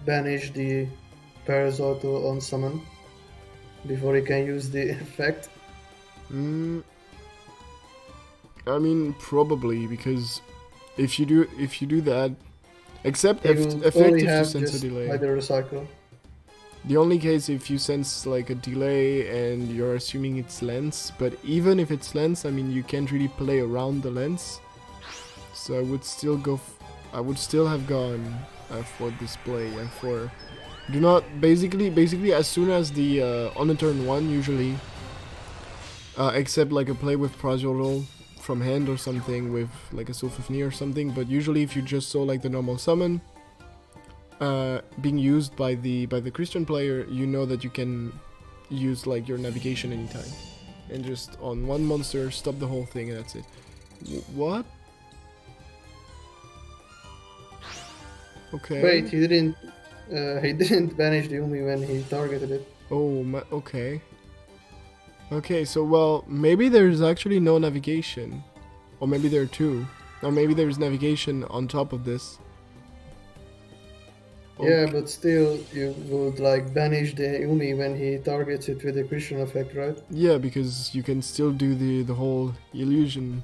banish the Parazoto on summon before you can use the effect? I mean, probably, because if you do that, except You if only effective to have sense a just delay. either recycle. The only case if you sense like a delay and you're assuming it's lens, but even if it's lens, I mean you can't really play around the lens. So I would still go. I would still have gone for display and for do not basically as soon as the on the turn 1 usually, except like a play with Prazioro from hand or something with like a Sulfifni or something. But usually if you just saw like the normal summon being used by the Christian player, you know that you use like your navigation anytime. And just on one monster, stop the whole thing and that's it. What? Okay. Wait, he didn't banish the Umi when he targeted it. Oh, okay. Okay, so well, maybe there's actually no navigation. Or maybe there are two. Or maybe there's navigation on top of this. Yeah, but still, you would like banish the Umi when he targets it with the Christian effect, right? Yeah, because you can still do the whole illusion,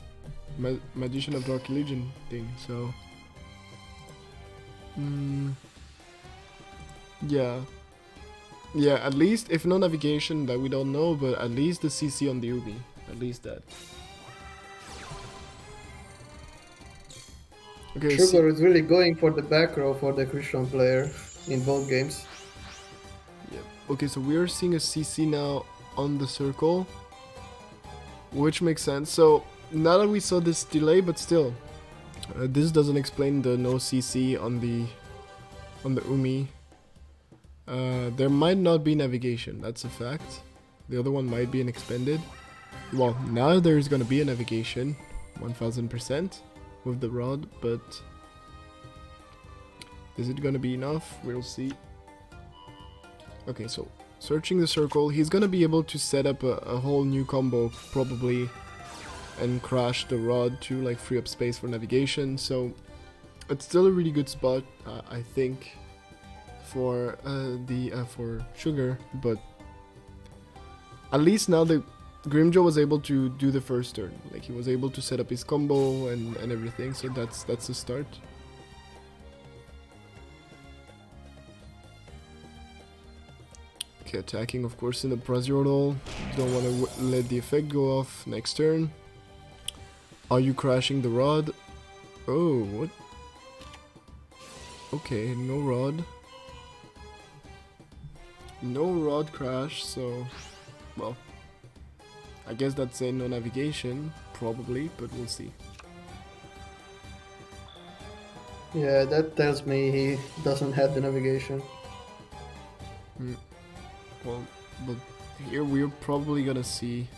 magician of dark illusion thing. So, yeah, yeah. At least if no navigation, that we don't know, but at least the CC on the Ubi, at least that. Okay. Sugar is really going for the back row for the Christian player in both games. Yep. Okay, so we are seeing a CC now on the circle, which makes sense. So now that we saw this delay, but still, this doesn't explain the no CC on the Umi. There might not be navigation. That's a fact. The other one might be an expended. Well, now there's gonna be a navigation, 1000% with the rod, but is it gonna be enough? We'll see. Okay, so searching the circle, he's gonna be able to set up a whole new combo probably and crash the rod to like free up space for navigation. So it's still a really good spot, I think, for for Sugar. But at least now the Grimjaw was able to do the first turn. Like he was able to set up his combo and everything. So that's a start. Okay, attacking of course in the Braziodol. Don't want to let the effect go off next turn. Are you crashing the rod? Oh, what? Okay, no rod. No rod crash, so... Well, I guess that's saying no navigation, probably, but we'll see. Yeah, that tells me he doesn't have the navigation. Well, but here we're probably gonna see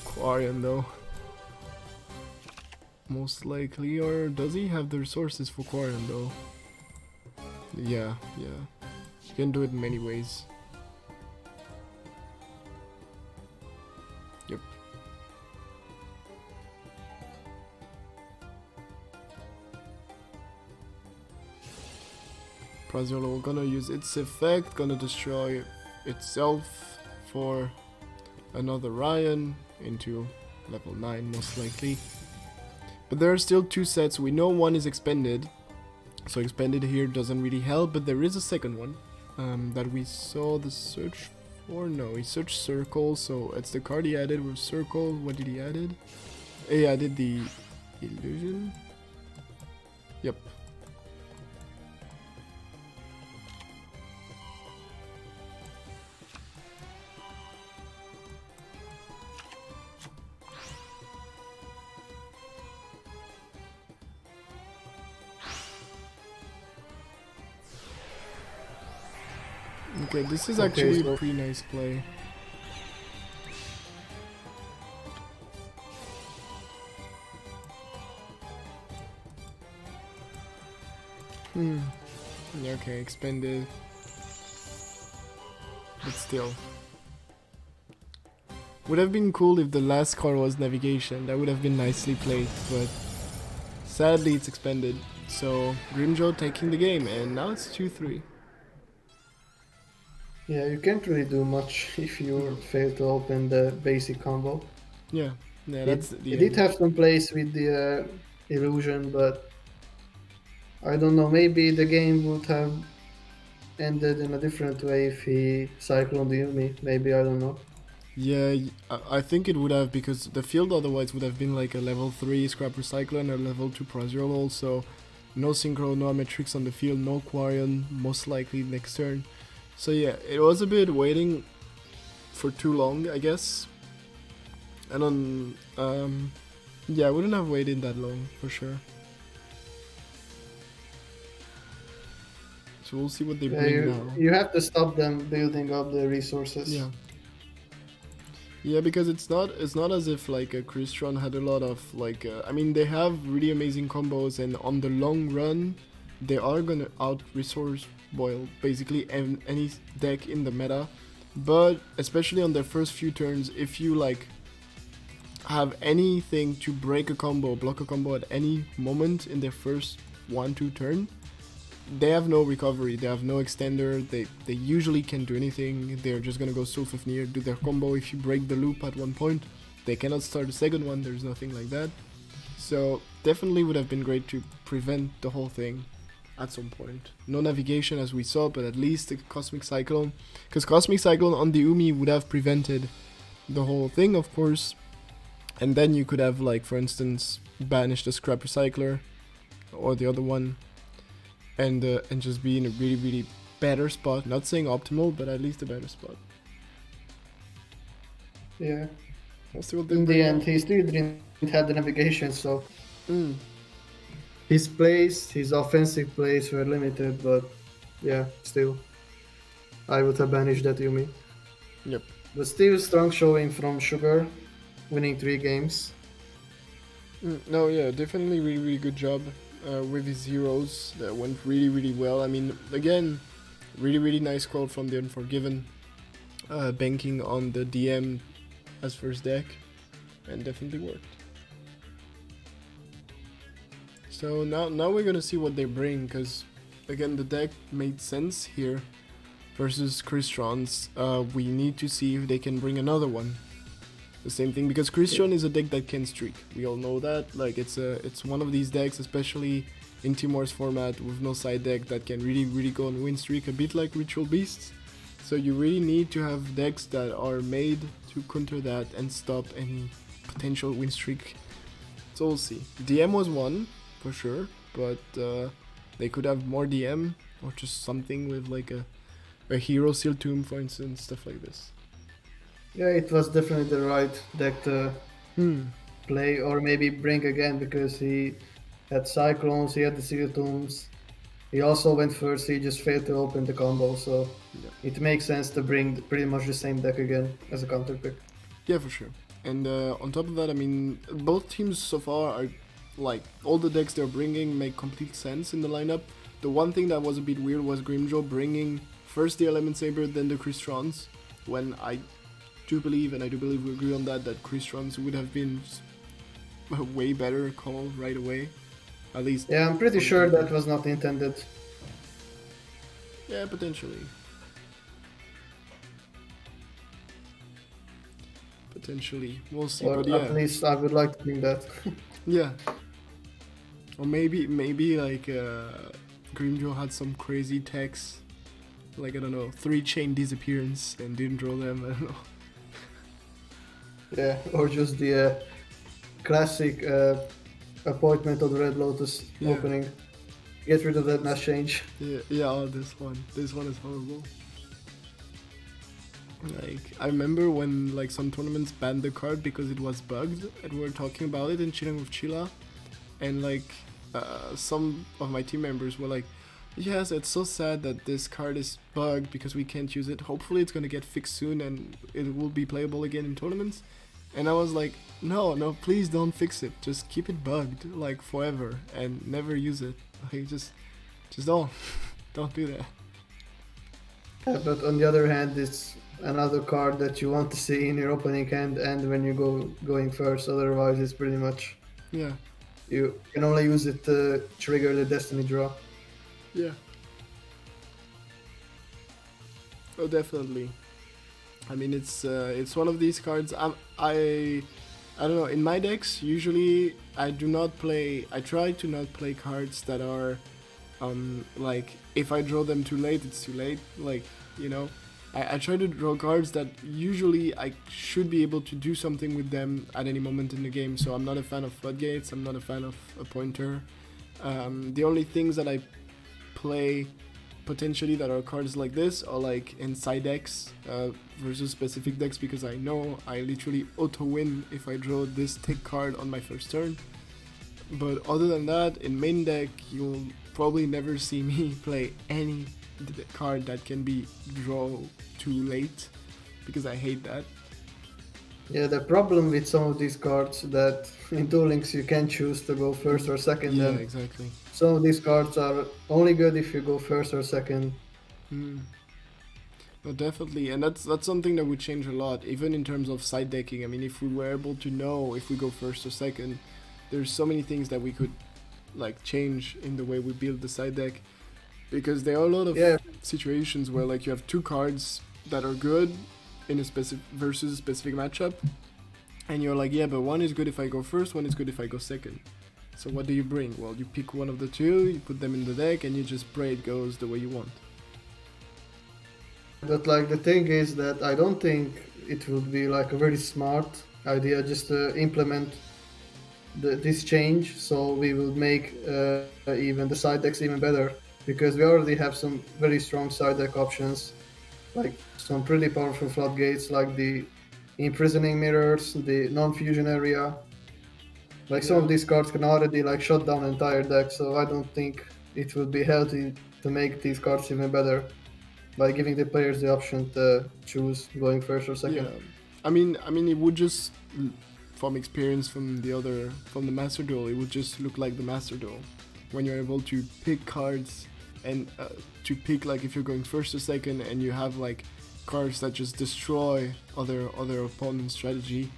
Quarian though. Most likely, or does he have the resources for Quarian though? Yeah. You can do it in many ways. Yep. Praziolo gonna use its effect, gonna destroy itself for another Ryan into level 9 most likely. But there are still two sets. We know one is expended, so expended here doesn't really help, but there is a second one that we saw the search for. No, he searched circle, so it's the card he added with circle. What did he added? He added the illusion. Yep. Okay, this is actually a pretty nice play. Yeah, okay, expended. But still. Would have been cool if the last card was navigation. That would have been nicely played, but sadly it's expended. So Grimjaw taking the game, and now it's 2-3. Yeah, you can't really do much if you fail to open the basic combo. Yeah, that's It did have some plays with the illusion, but I don't know, maybe the game would have ended in a different way if he cycloned the Yumi. Maybe, I don't know. Yeah, I think it would have, because the field otherwise would have been like a level 3 Scrap Recycler and a level 2 Praziol also. No Synchro, no Matrix on the field, no Quarian, most likely next turn. So yeah, it was a bit waiting for too long, I guess. And on, yeah, I wouldn't have waited that long, for sure. So we'll see what they Yeah, bring now. you have to stop them building up the resources. Yeah. Yeah, because it's not as if like a Christian had a lot of like I mean they have really amazing combos, and on the long run they are gonna out resource boil basically any deck in the meta, but especially on their first few turns, if you like have anything to break a combo, block a combo at any moment in their first 1-2 turn, they have no recovery, they have no extender, they usually can't do anything, they're just gonna go Sulfafnir, do their combo. If you break the loop at one point, they cannot start a second one, there's nothing like that. So definitely would have been great to prevent the whole thing at some point. No navigation as we saw, but at least a Cosmic Cyclone, because Cosmic Cyclone on the Umi would have prevented the whole thing, of course. And then you could have, like, for instance, banish the Scrap Recycler or the other one, and just be in a really, really better spot. Not saying optimal, but at least a better spot. Yeah. We'll see what they In the bring end, out. he still didn't have the navigation, so Mm. his offensive plays were limited, but yeah, still. I would have banished that Yumi. Yep. But still strong showing from Sugar, winning 3 games. No, yeah, definitely really, really good job with his heroes. That went really, really well. I mean, again, really, really nice quote from the Unforgiven, banking on the DM as first deck, and definitely worked. So now we're gonna see what they bring, because again, the deck made sense here versus Christian's. We need to see if they can bring another one. The same thing, because Christian is a deck that can streak. We all know that. Like it's one of these decks, especially in Timor's format with no side deck, that can really, really go on win streak, a bit like Ritual Beasts. So you really need to have decks that are made to counter that and stop any potential win streak. So we'll see. DM was one for sure, but they could have more DM or just something with like a hero seal tomb, for instance, stuff like this. Yeah, it was definitely the right deck to play, or maybe bring again, because he had Cyclones, he had the Seal Tombs. He also went first, he just failed to open the combo, so Yeah. it makes sense to bring pretty much the same deck again as a counter pick. Yeah, for sure. And on top of that, I mean, both teams so far are like all the decks they're bringing make complete sense in the lineup. The one thing that was a bit weird was Grimjaw bringing first the Element Saber, then the Christrons, when I do believe, and I do believe we agree on that Christrons would have been a way better call right away. At least. Yeah, I'm pretty sure that was not intended. Yeah, potentially. Potentially. We'll see. Or But yeah. at least I would like to think that. Yeah. Or maybe like Grimjaw had some crazy techs, like I don't know, 3-chain disappearance and didn't draw them. I don't know. Yeah, or just the classic appointment of the Red Lotus Yeah. opening. Get rid of that mass change. Yeah. Oh, this one is horrible. Like I remember when like some tournaments banned the card because it was bugged, and we were talking about it in Chilling with Chila, and like some of my team members were like, yes, it's so sad that this card is bugged because we can't use it. Hopefully it's gonna get fixed soon and it will be playable again in tournaments. And I was like, no, please don't fix it. Just keep it bugged like forever and never use it. Like just don't don't do that. But on the other hand, it's another card that you want to see in your opening hand and when you going first. Otherwise, it's pretty much Yeah. you can only use it to trigger the Destiny draw. Yeah. Oh, definitely. I mean, it's one of these cards. I don't know. In my decks, usually I try to not play cards that are, like if I draw them too late, it's too late. Like I try to draw cards that usually I should be able to do something with them at any moment in the game. So I'm not a fan of floodgates. I'm not a fan of a pointer. The only things that I play potentially that are cards like this are like in side decks versus specific decks, because I know I literally auto win if I draw this tick card on my first turn. But other than that, in main deck you'll probably never see me play any card that can be draw too late, because I hate that. Yeah, the problem with some of these cards that in Duel Links you can choose to go first or second, Yeah, and exactly. some of these cards are only good if you go first or second. Mm. No, definitely, and that's something that would change a lot, even in terms of side decking. I mean, if we were able to know if we go first or second, there's so many things that we could like change in the way we build the side deck, because there are a lot of Yeah. situations where like you have two cards that are good in a specific versus a specific matchup, and you're like, yeah, but one is good if I go first, one is good if I go second. So what do you bring? Well, you pick one of the two, you put them in the deck, and you just pray it goes the way you want. But like the thing is that I don't think it would be like a very smart idea just to implement this change, so we will make even the side decks even better, because we already have some very strong side deck options, like some pretty powerful floodgates, like the imprisoning mirrors, the non-fusion area. Like some of these cards can already like shut down an entire deck, so I don't think it would be healthy to make these cards even better by giving the players the option to choose going first or second. Yeah, I mean, it would just, from experience from the Master Duel, it would just look like the Master Duel, when you're able to pick cards and to pick like if you're going first or second, and you have like cards that just destroy other opponent's strategy,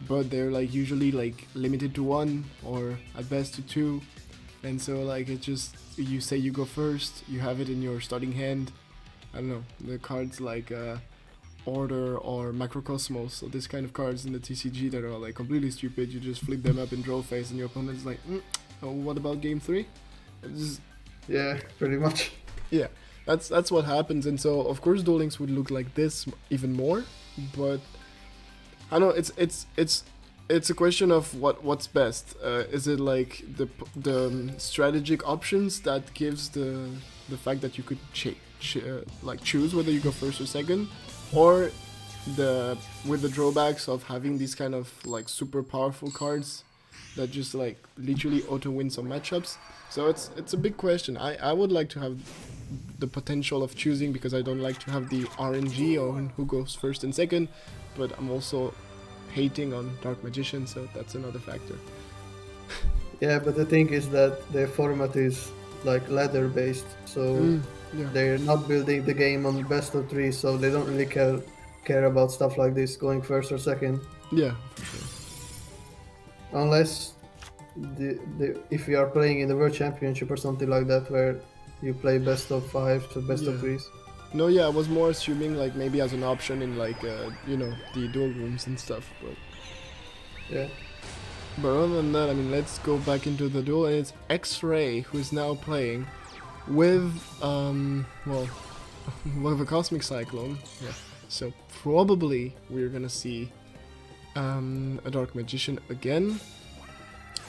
but they're like usually like limited to one or at best to two, and so like it just, you say you go first, you have it in your starting hand. I don't know, the cards like Order or Macrocosmos, so this kind of cards in the TCG that are like completely stupid, you just flip them up in draw phase and your opponent's like, oh, what about game 3? Just, Yeah, pretty much. yeah, that's what happens, and so of course Duel Links would look like this even more, but I don't know, it's a question of what's best. Is it like the strategic options that gives the fact that you could like choose whether you go first or second, or with the drawbacks of having these kind of like super powerful cards that just like literally auto win some matchups? So it's a big question. I would like to have the potential of choosing, because I don't like to have the RNG on who goes first and second, but I'm also hating on Dark Magician, so that's another factor. Yeah, but the thing is that their format is like ladder based, so Yeah. they're not building the game on best of three, so they don't really care about stuff like this, going first or second, Yeah, for sure. unless if you are playing in the World Championship or something like that, where you play best of 5 to best Yeah. of 3s. No, yeah, I was more assuming like maybe as an option in like the duel rooms and stuff, but Yeah. But other than that, I mean, let's go back into the duel, and it's X-Ray who is now playing with well, with a Cosmic Cyclone. Yeah. So probably we're gonna see a Dark Magician again.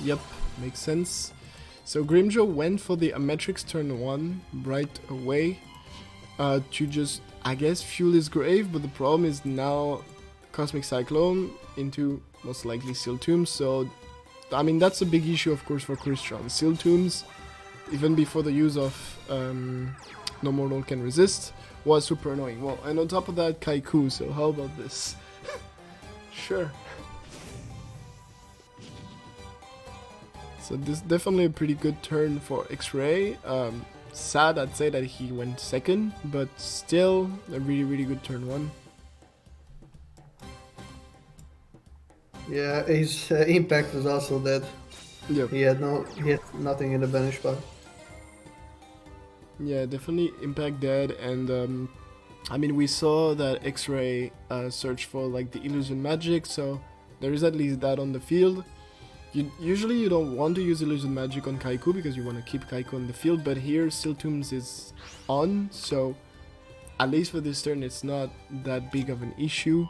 Yep, makes sense. So Grimjo went for the Ametrix turn 1 right away to just, I guess, fuel his grave, but the problem is now Cosmic Cyclone into most likely Seal Tombs, so I mean that's a big issue of course for Christian. Seal Tombs, even before the use of No Mortal Can Resist, was super annoying. Well, and on top of that, Kaiku, so how about this? Sure. So this is definitely a pretty good turn for X-Ray. Sad, I'd say that he went second, but still a really good turn 1. Yeah, his impact was also dead. Yep. He had nothing in the banish pile. Yeah, definitely impact dead, and I mean we saw that X-Ray search for like the illusion magic, so there is at least that on the field. Usually you don't want to use illusion magic on Kaiku because you want to keep Kaiku on the field, but here Seal Tombs is on, so at least for this turn it's not that big of an issue.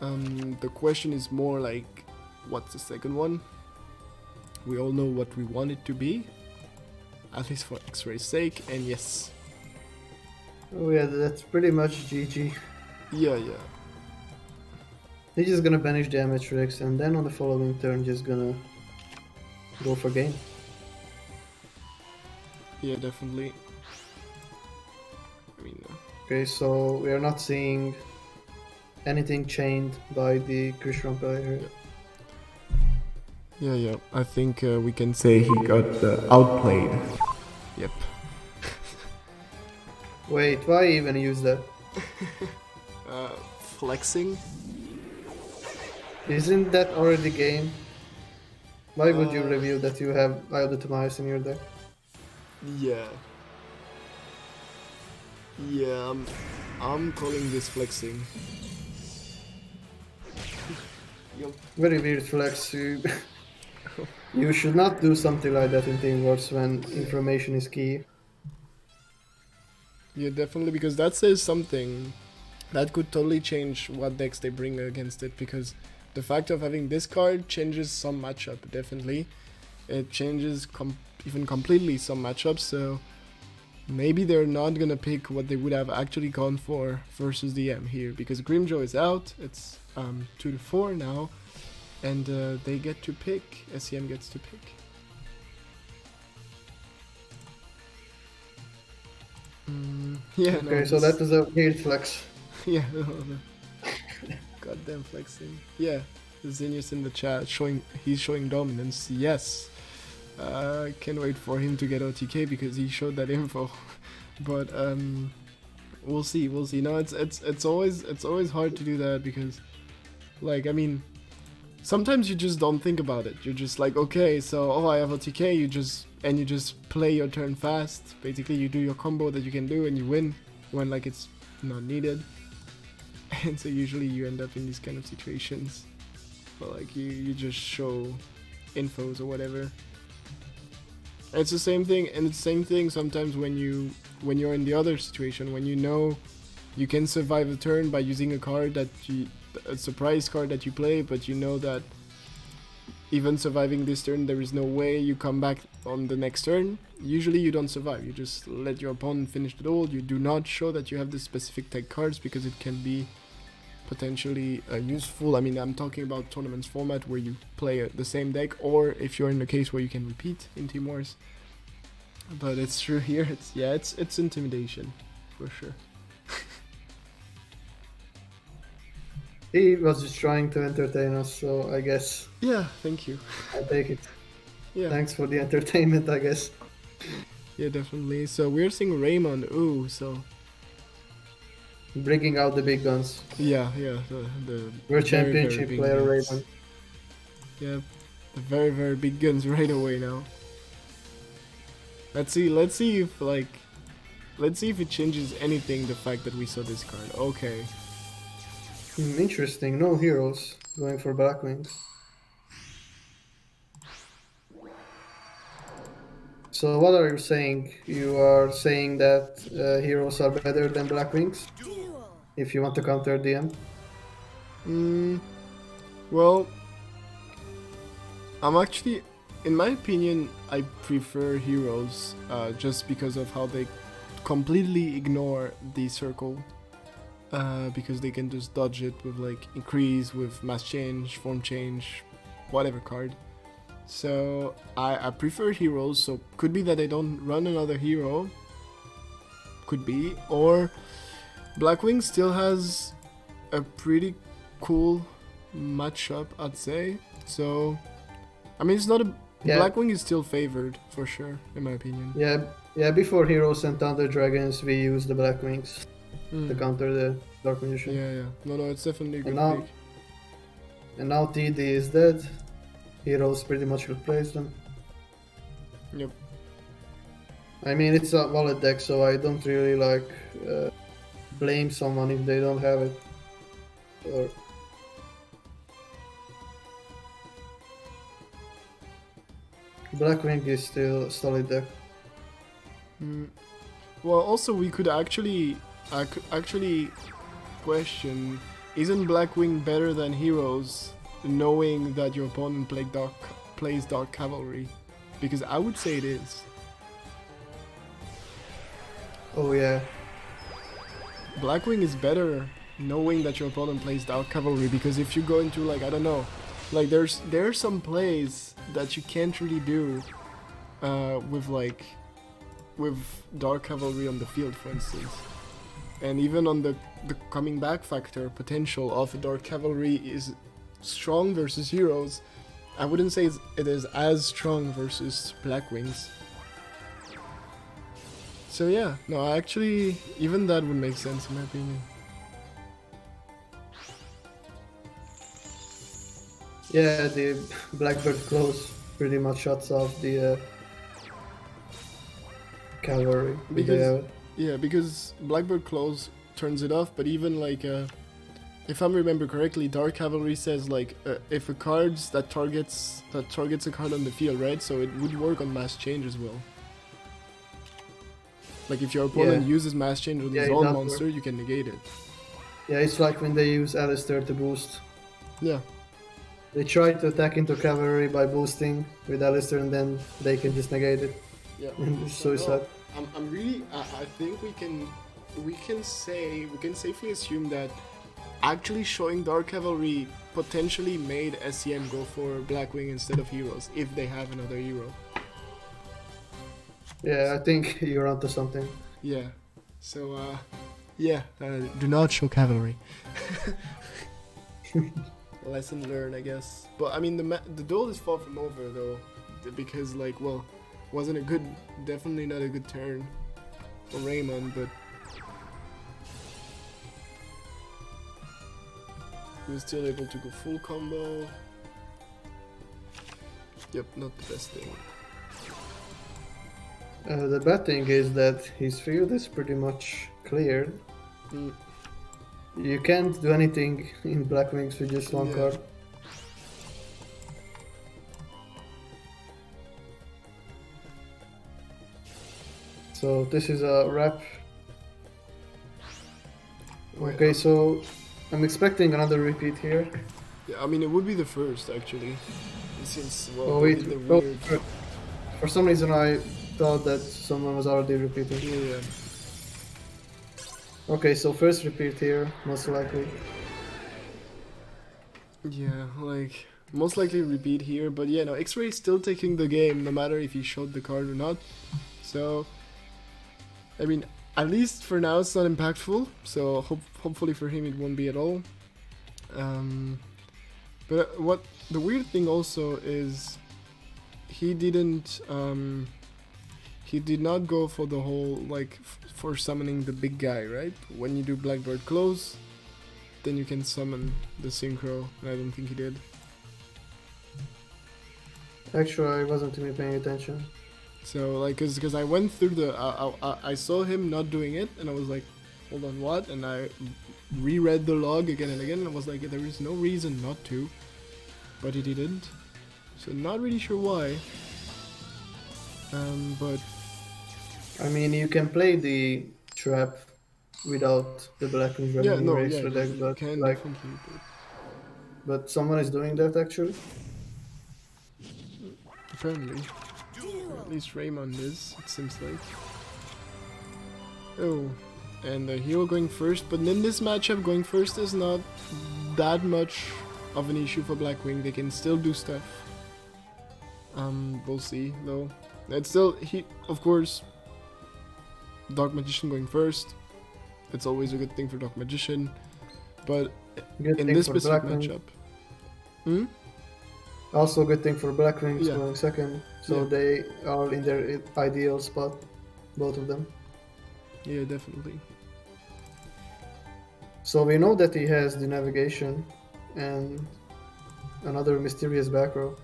The question is more like, what's the second one? We all know what we want it to be, at least for X-Ray's sake, and yes. Oh yeah, that's pretty much GG. Yeah. He's just gonna banish the Ametrix, and then on the following turn just gonna go for game. Yeah, definitely. Okay, so we are not seeing anything chained by the Christian player. Yeah. I think we can say he got outplayed. Yep. Wait, why even use that? Flexing? Isn't that already game? Why would you Uh, reveal that you have Eye of the Demise in your deck? Yeah. Yeah, I'm calling this flexing. Yup. Very weird flex. You should not do something like that in Team Wars when information is key. Yeah, definitely, because that says something that could totally change what decks they bring against it, because the fact of having this card changes some matchup, definitely. It changes even completely some matchups, so maybe they're not gonna pick what they would have actually gone for versus the M here, because Grimjaw is out, it's 2-4 now, and they get to pick, SEM gets to pick. Yeah, Okay, so that is a weird flex. Yeah, goddamn flexing. Yeah, Xenius in the chat he's showing dominance. Yes, can't wait for him to get OTK because he showed that info. But we'll see. No, it's always hard to do that because, like, I mean, sometimes you just don't think about it. You're just like, okay, so I have OTK. You just play your turn fast. Basically, you do your combo that you can do and you win when like it's not needed. And so usually you end up in these kind of situations, but like you just show infos or whatever. And it's the same thing, and it's the same thing sometimes when you're in the other situation, when you know you can survive a turn by using a card a surprise card that you play, but you know that even surviving this turn there is no way you come back on the next turn. Usually you don't survive, you just let your opponent finish the duel. You do not show that you have the specific tech cards because it can be potentially useful. I mean, I'm talking about tournaments format where you play the same deck, or if you're in a case where you can repeat in Team Wars. But it's true here, it's intimidation, for sure. He was just trying to entertain us, so I guess Yeah, thank you. I take it. Yeah. Thanks for the entertainment, I guess. Yeah, definitely. So we're seeing Raymond, ooh, so... Bringing out the big guns. Yeah, the We're very, championship very big player guns. Raymond. Yeah, the very, very big guns right away now. Let's see if it changes anything, the fact that we saw this card. Okay. Interesting, no heroes going for Blackwings. So what are you saying? You are saying that heroes are better than Blackwings? If you want to counter DM? Well, I'm actually, in my opinion, I prefer heroes just because of how they completely ignore the circle. Because they can just dodge it with like increase, with mass change, form change, whatever card. So I prefer heroes, so could be that I don't run another hero, could be, or Blackwing still has a pretty cool matchup, I'd say. So I mean, it's not a Blackwing is still favored for sure, in my opinion. Yeah. Before Heroes and Thunder Dragons, we used the Blackwings to counter the Dark Magician. Yeah. No, it's definitely a good pick. And now TD is dead. Heroes pretty much replaced them. Yep. I mean, it's a wallet deck, so I don't really like blame someone if they don't have it. Or Blackwing is still a solid deck. Well, also we could actually question: isn't Blackwing better than Heroes, knowing that your opponent plays Dark Cavalry? Because I would say it is. Oh yeah. Blackwing is better knowing that your opponent plays Dark Cavalry, because if you go into, like, I don't know, like there are some plays that you can't really do with Dark Cavalry on the field, for instance. And even on the coming back factor potential of Dark Cavalry is strong versus heroes, I wouldn't say it is as strong versus Black Wings. So yeah, no, actually, even that would make sense in my opinion. Yeah, the Blackbird close pretty much shuts off the cavalry. If they Because have it. yeah, because Blackbird Claws turns it off, but even like if I remember correctly, Dark Cavalry says like if a card's that targets a card on the field, right? So it would work on Mass Change as well. Like if your opponent Yeah. uses Mass Change on Yeah, his it own does monster, work. you can negate it. Yeah, it's like when they use Alistair to boost. Yeah, They try to attack into cavalry by boosting with Alistair, and then they can just negate it. yeah. And it's suicide. I'm really. I think we can safely assume that actually showing Dark Cavalry potentially made SEM go for Blackwing instead of heroes if they have another hero. Yeah, I think you're onto something. Yeah. So do not show cavalry. Lesson learned, I guess. But I mean, the duel is far from over though, because like, well, wasn't a good, definitely not a good turn for Raymond, but he was still able to go full combo. Yep, not the best thing. The bad thing is that his field is pretty much cleared. Mm. You can't do anything in Black Wings with just one Yeah. card. So this is a wrap. Wait, Okay, so I'm expecting another repeat here. Yeah, I mean, it would be the first actually, since well, Oh they wait, did the oh, weird. for some reason I thought that someone was already repeating. Yeah. Okay, so first repeat here, most likely. Yeah, like most likely repeat here, but yeah, no, X-Ray is still taking the game no matter if he showed the card or not. So, I mean, at least for now it's not impactful. So hopefully for him it won't be at all. But what the weird thing also is, he didn't. He did not go for the whole like for summoning the big guy, right? When you do Blackbird Close, then you can summon the Synchro, and I don't think he did. Actually, I wasn't even paying attention. So like, cause I went through the, I saw him not doing it, and I was like, hold on, what? And I reread the log again and again, and I was like, there is no reason not to, but he didn't. So not really sure why. But I mean, you can play the trap without the Black Wings yeah, running no, race yeah, for deck, you but can like, definitely. but someone is doing that actually. Apparently. Or at least Raymond is, it seems like. Oh, and the hero going first, but in this matchup, going first is not that much of an issue for Blackwing. They can still do stuff. We'll see, though. It's still, of course, Dark Magician going first. It's always a good thing for Dark Magician. But Good in thing this for specific Black Wings. matchup... Also, good thing for Black Wings Yeah. going second, so Yeah. they are in their ideal spot, both of them. Yeah, definitely. So we know that he has the navigation and another mysterious back row.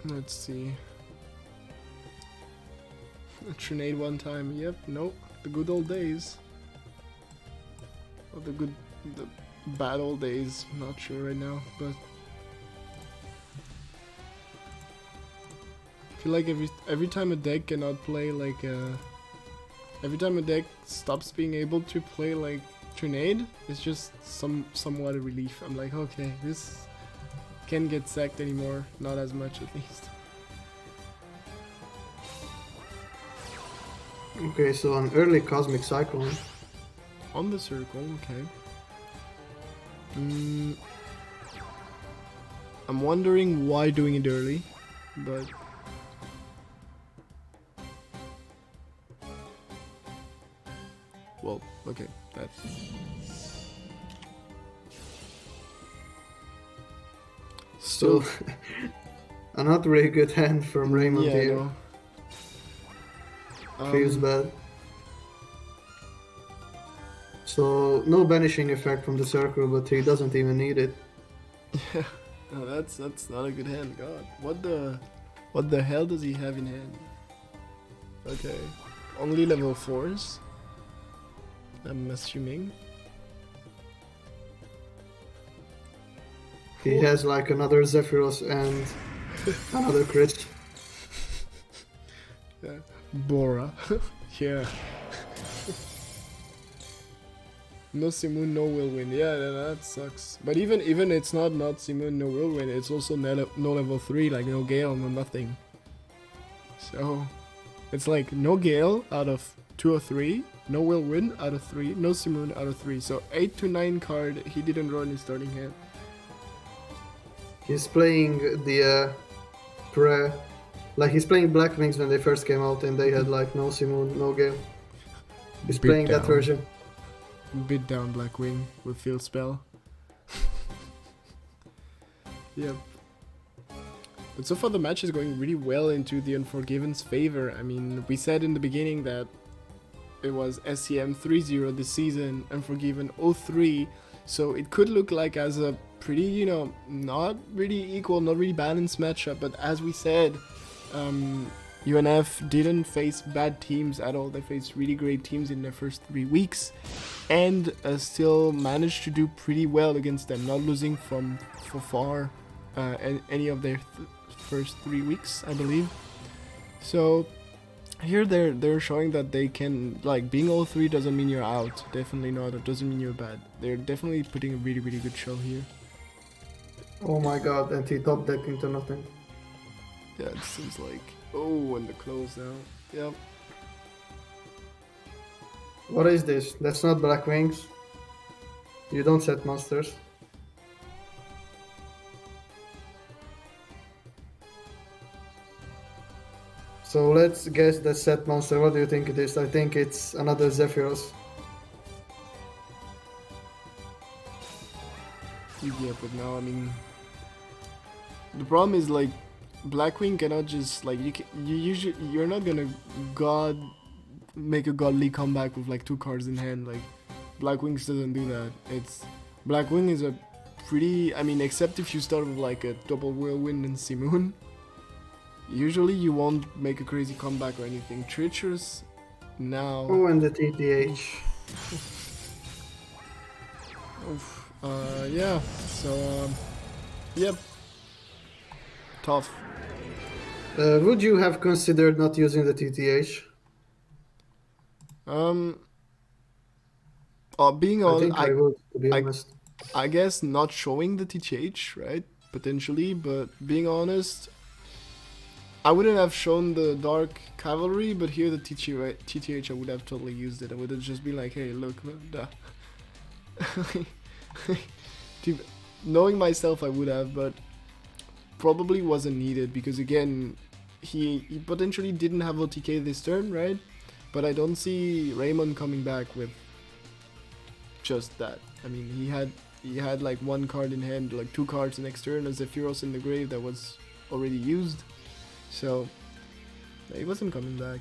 Let's see. A Trinade one time, yep, nope. The good old days. Or the bad old days, not sure right now, but I feel like every time a deck cannot play like every time a deck stops being able to play like Trinade, it's just somewhat a relief. I'm like, okay, this can't get sacked anymore, not as much at least. Okay, so an early Cosmic Cyclone. On the circle, okay. I'm wondering why doing it early, but well, okay, that. So, a not very good hand from Raymond yeah, here. no. Feels bad. So, no banishing effect from the circle, but he doesn't even need it. Yeah, no, that's not a good hand. God, what the hell does he have in hand? Okay, only level 4s. I'm assuming. He has like another Zephyros and another crit. Yeah. Bora. Yeah. No Simoon, no will win. Yeah, that sucks. But even it's not Simoon, no will win. It's also no level 3, like no Gale, no nothing. So it's like no Gale out of 2 or 3, no will win out of 3, no Simoon out of 3. So 8 to 9 card he didn't draw in his starting hand. He's playing the he's playing Black Wings when they first came out and they had like no Simoon, no Gale. He's Beat playing that down. version. Bit down Blackwing with Field Spell. Yep. But so far the match is going really well into the Unforgiven's favor. I mean, we said in the beginning that it was SEM 3-0 this season, Unforgiven 0-3. So it could look like as a pretty, you know, not really equal, not really balanced matchup. But as we said, UNF didn't face bad teams at all. They faced really great teams in their first 3 weeks and still managed to do pretty well against them, not losing from far any of their first 3 weeks, I believe. So here they're showing that they can, like, being 0-3 doesn't mean you're out. Definitely not. It doesn't mean you're bad. They're definitely putting a really, really good show here. Oh my god, and he top deck into nothing. Yeah, it seems like... Oh, and the close now. Yep. What is this? That's not Black Wings. You don't set monsters. So let's guess the set monster. What do you think it is? I think it's another Zephyros. Yeah, but now, I mean... The problem is, like, Blackwing cannot just, like, you're not gonna make a godly comeback with like 2 cards in hand. Like, Blackwings doesn't do that. Blackwing is a pretty, I mean, except if you start with like a double whirlwind and Simoon, usually you won't make a crazy comeback or anything. Treacherous now. Oh, and the TTH. Oof. Yeah. So yep. Tough. Would you have considered not using the TTH? Being I honest, think I would, to be honest. I guess not showing the TTH, right? Potentially, but being honest, I wouldn't have shown the Dark Cavalry, but here the TTH I would have totally used it. I would have just been like, hey, look, duh. Knowing myself, I would have, but probably wasn't needed because again, he potentially didn't have OTK this turn, right? But I don't see Raymond coming back with just that. I mean, he had like 1 card in hand, like 2 cards next turn, a Zephyros in the grave that was already used, so he wasn't coming back.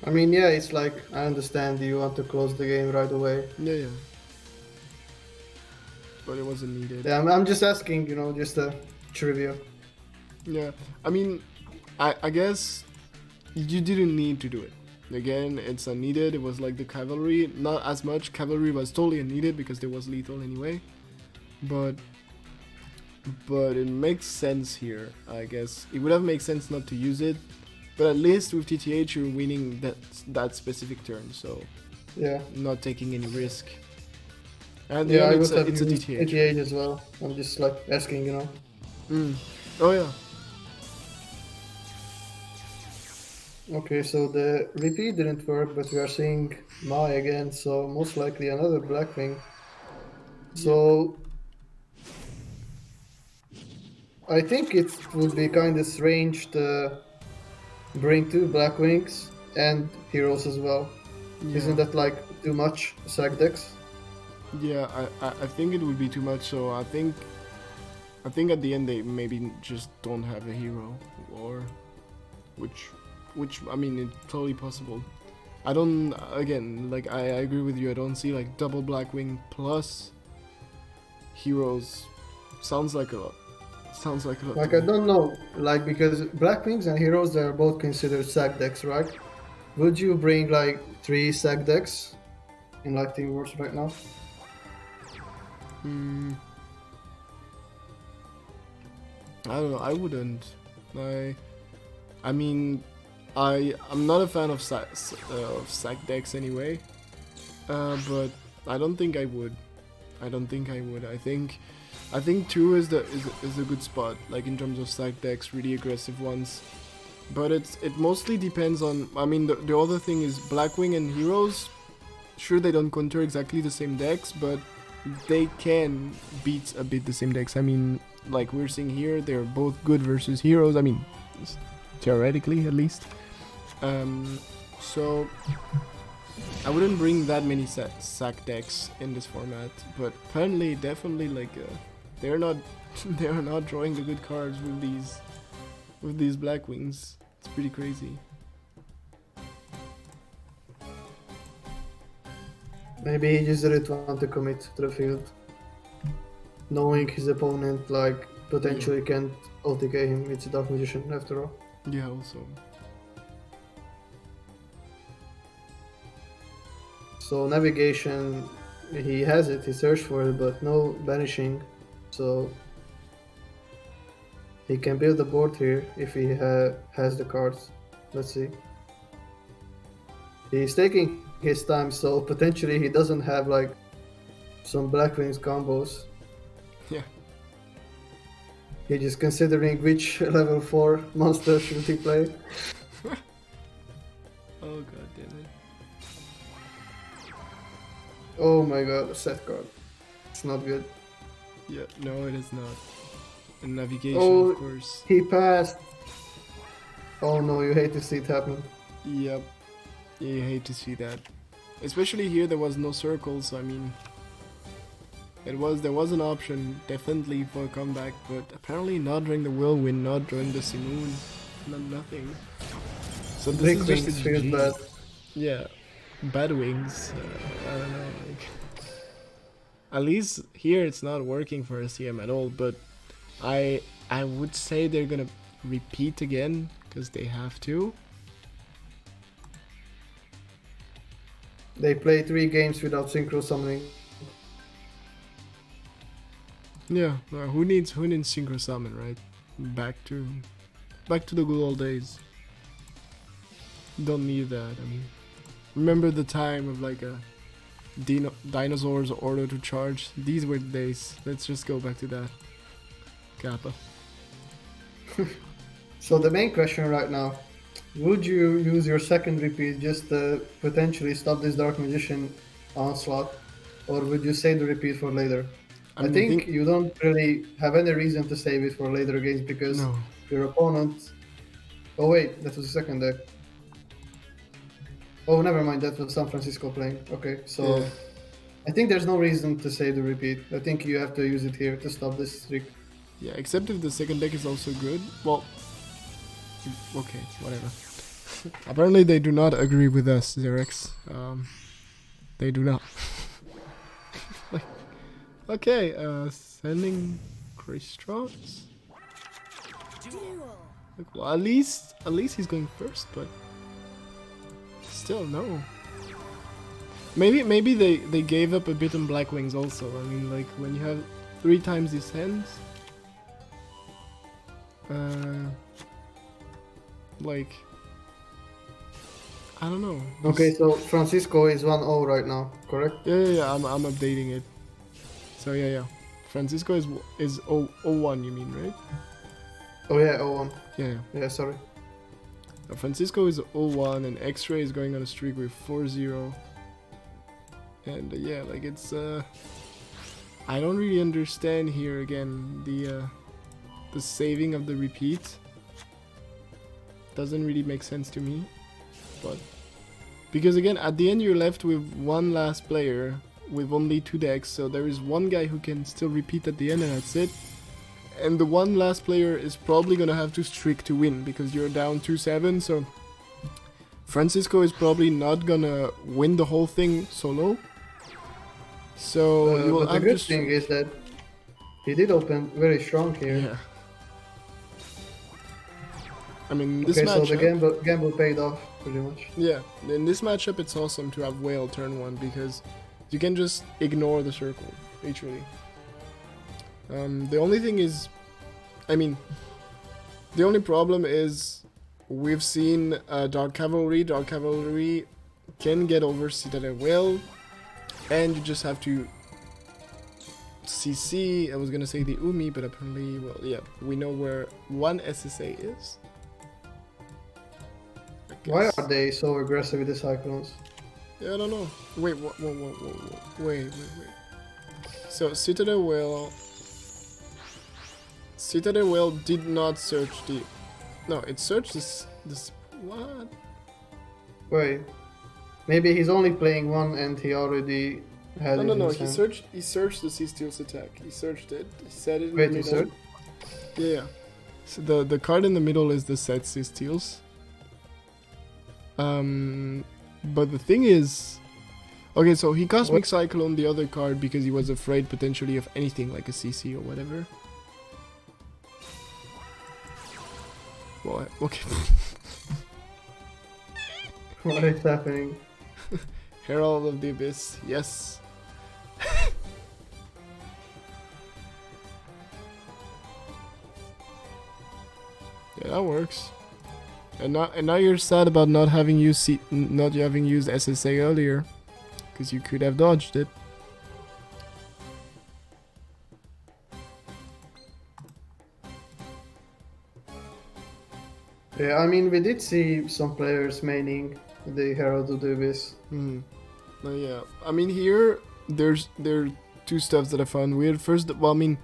I mean, yeah, it's like, I understand you want to close the game right away. Yeah. But it wasn't needed. Yeah, I'm just asking, you know, just a trivia. Yeah, I mean, I guess you didn't need to do it. Again, it's unneeded. It was like the cavalry, not as much. Cavalry was totally unneeded because it was lethal anyway. But it makes sense here, I guess. It would have made sense not to use it, but at least with TTH you're winning that specific turn, so Yeah. not taking any risk. And Yeah, I it's would have a used DTH. TTH as well. I'm just like asking, you know. Oh yeah. Okay, so the repeat didn't work, but we are seeing Mai again, so most likely another Blackwing. So I think it would be kind of strange to bring 2 Blackwings and heroes as well. Yeah. Isn't that like too much sack decks. Yeah, I think it would be too much. So I think at the end they maybe just don't have a hero, or which I mean it's totally possible. I don't again like I agree with you. I don't see like double Blackwing plus heroes. Sounds like a lot. Sounds like a lot. Like to I me. don't know, like because Blackwings and Heroes they are both considered sack decks, right? Would you bring like 3 sack decks in like Team Wars right now? I don't know. I wouldn't. I mean, I'm not a fan of sack decks anyway. But I don't think I would. I don't think I would. I think 2 is a good spot. Like in terms of sack decks, really aggressive ones. But it mostly depends on. I mean, the other thing is Blackwing and Heroes. Sure, they don't counter exactly the same decks, but they can beat a bit the same decks. I mean, like we're seeing here, they're both good versus Heroes. I mean, theoretically at least. So I wouldn't bring that many sack decks in this format, but apparently, definitely, like they're not they are not drawing the good cards with these Blackwings. It's pretty crazy. Maybe he just didn't want to commit to the field, knowing his opponent like potentially can't OTK him. It's a Dark Magician after all. Yeah, also. So navigation, he has it. He searched for it, but no banishing. So he can build the board here if he has the cards. Let's see. He's taking his time, so potentially he doesn't have like some Blackwings combos. Yeah. He's just considering which level 4 monster should he play. Oh god damn it. Oh my god, a set card. It's not good. Yeah, no, it is not. And navigation, Oh, of course. he passed. Oh no, you hate to see it happen. Yep. Yeah, you hate to see that. Especially here, there was no circle, so I mean, there was an option definitely for a comeback, but apparently not during the whirlwind, not during the simoon, nothing. So this Brick is Wings just a feels G. bad. Yeah, bad wings. I don't know. Like, at least here it's not working for SEM at all, but I would say they're gonna repeat again because they have to. They play 3 games without synchro summoning. Yeah, who needs synchro summon, right? Back to the good old days. Don't need that. I mean, remember the time of like a dinosaurs order to charge? These were the days. Let's just go back to that. Kappa. So the main question right now, would you use your second repeat just to potentially stop this Dark Magician onslaught, or would you save the repeat for later? I think you don't really have any reason to save it for later games because No. your opponent... Oh wait, that was the second deck. Oh, never mind, that was San Francisco playing. Okay, so Yeah. I think there's no reason to save the repeat. I think you have to use it here to stop this streak. Yeah, except if the second deck is also good. Well, okay, whatever. Apparently they do not agree with us, Zarex. They do not. Like, okay, sending Crystros. Like, well, at least he's going first, but still no. Maybe they gave up a bit on Blackwings also. I mean, like when you have 3 times his hands. Like, I don't know. Okay, so Francisco is 1-0 right now, correct? Yeah. I'm updating it. So yeah. Francisco is 0-1, you mean, right? Oh yeah, 0-1. Yeah. Yeah, sorry. Francisco is 0-1 and X-Ray is going on a streak with 4-0. And yeah, like it's I don't really understand here again the saving of the repeat. Doesn't really make sense to me, but Because again, at the end you're left with one last player with only 2 decks, so there is one guy who can still repeat at the end and that's it. And the one last player is probably gonna have to streak to win because you're down 2-7, so Francisco is probably not gonna win the whole thing solo. So you will but the have good to thing is that he did open very strong here. yeah. I mean, this Okay, so the matchup, gamble paid off pretty much. yeah, in this matchup it's awesome to have Whale turn 1 because you can just ignore the circle, literally. The only thing is, I mean, the only problem is we've seen Dark Cavalry. Dark Cavalry can get over Citadel Whale, and you just have to CC. I was gonna say the Umi, but apparently, well, yeah, we know where one SSA is. I Why guess. are they so aggressive with the Cyclones? Yeah, I don't know. Wait, wait. So Citadel Whale did not search the. No, it searched this. What? Wait, maybe he's only playing one and he already had it. No. in his He hand. searched the Sea Steel's attack. He searched it. He set it in Wait, the he middle. searched? Yeah. So the card in the middle is the set Sea Steels. But the thing is, okay, so he Cosmic Cyclone the other card because he was afraid potentially of anything like a CC or whatever. Well, okay. What is happening? Herald of the Abyss, yes. Yeah, that works. And now you're sad about not having used SSA earlier, because you could have dodged it. Yeah, I mean, we did see some players maining the Herald of the Abyss. No, yeah. I mean, here there are two stuffs that I found weird. First, well, I mean,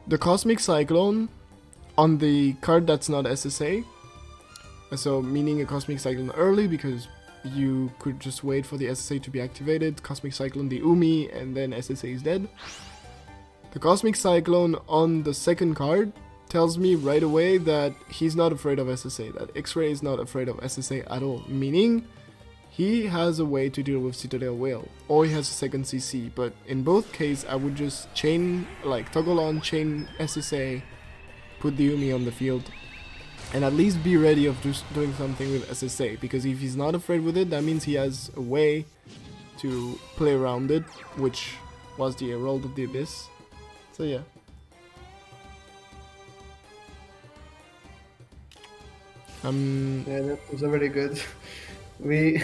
the Cosmic Cyclone on the card that's not SSA. So meaning a Cosmic Cyclone early because you could just wait for the SSA to be activated. Cosmic Cyclone the Umi and then SSA is dead. The Cosmic Cyclone on the second card tells me right away that he's not afraid of SSA, that X-Ray is not afraid of SSA at all, meaning he has a way to deal with Citadel Whale, or he has a second CC, but in both cases I would just chain, like toggle on, chain SSA, put the Umi on the field, and at least be ready of just doing something with SSA, because if he's not afraid with it, that means he has a way to play around it, which was the Herald of the Abyss. So yeah. Yeah, that was a very good. We,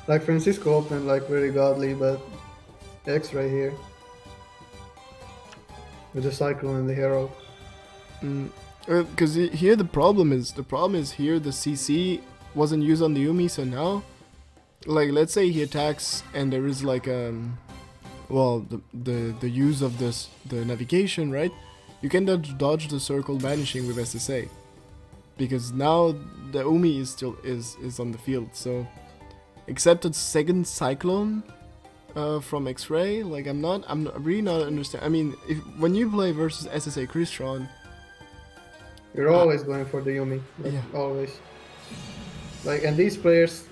like Francisco opened like very godly, but X-Ray here with the Cyclone and the Herald. Because here the problem is here the CC wasn't used on the Umi, so now, like, let's say he attacks and there is like well, the use of the navigation, right? You can dodge the circle vanishing with SSA, because now the Umi is still is on the field. So except a second Cyclone from X-Ray, like I'm really not understand. I mean, when you play versus SSA Crystron, You're always going for the Yumi, like, Yeah. always. Like, and these players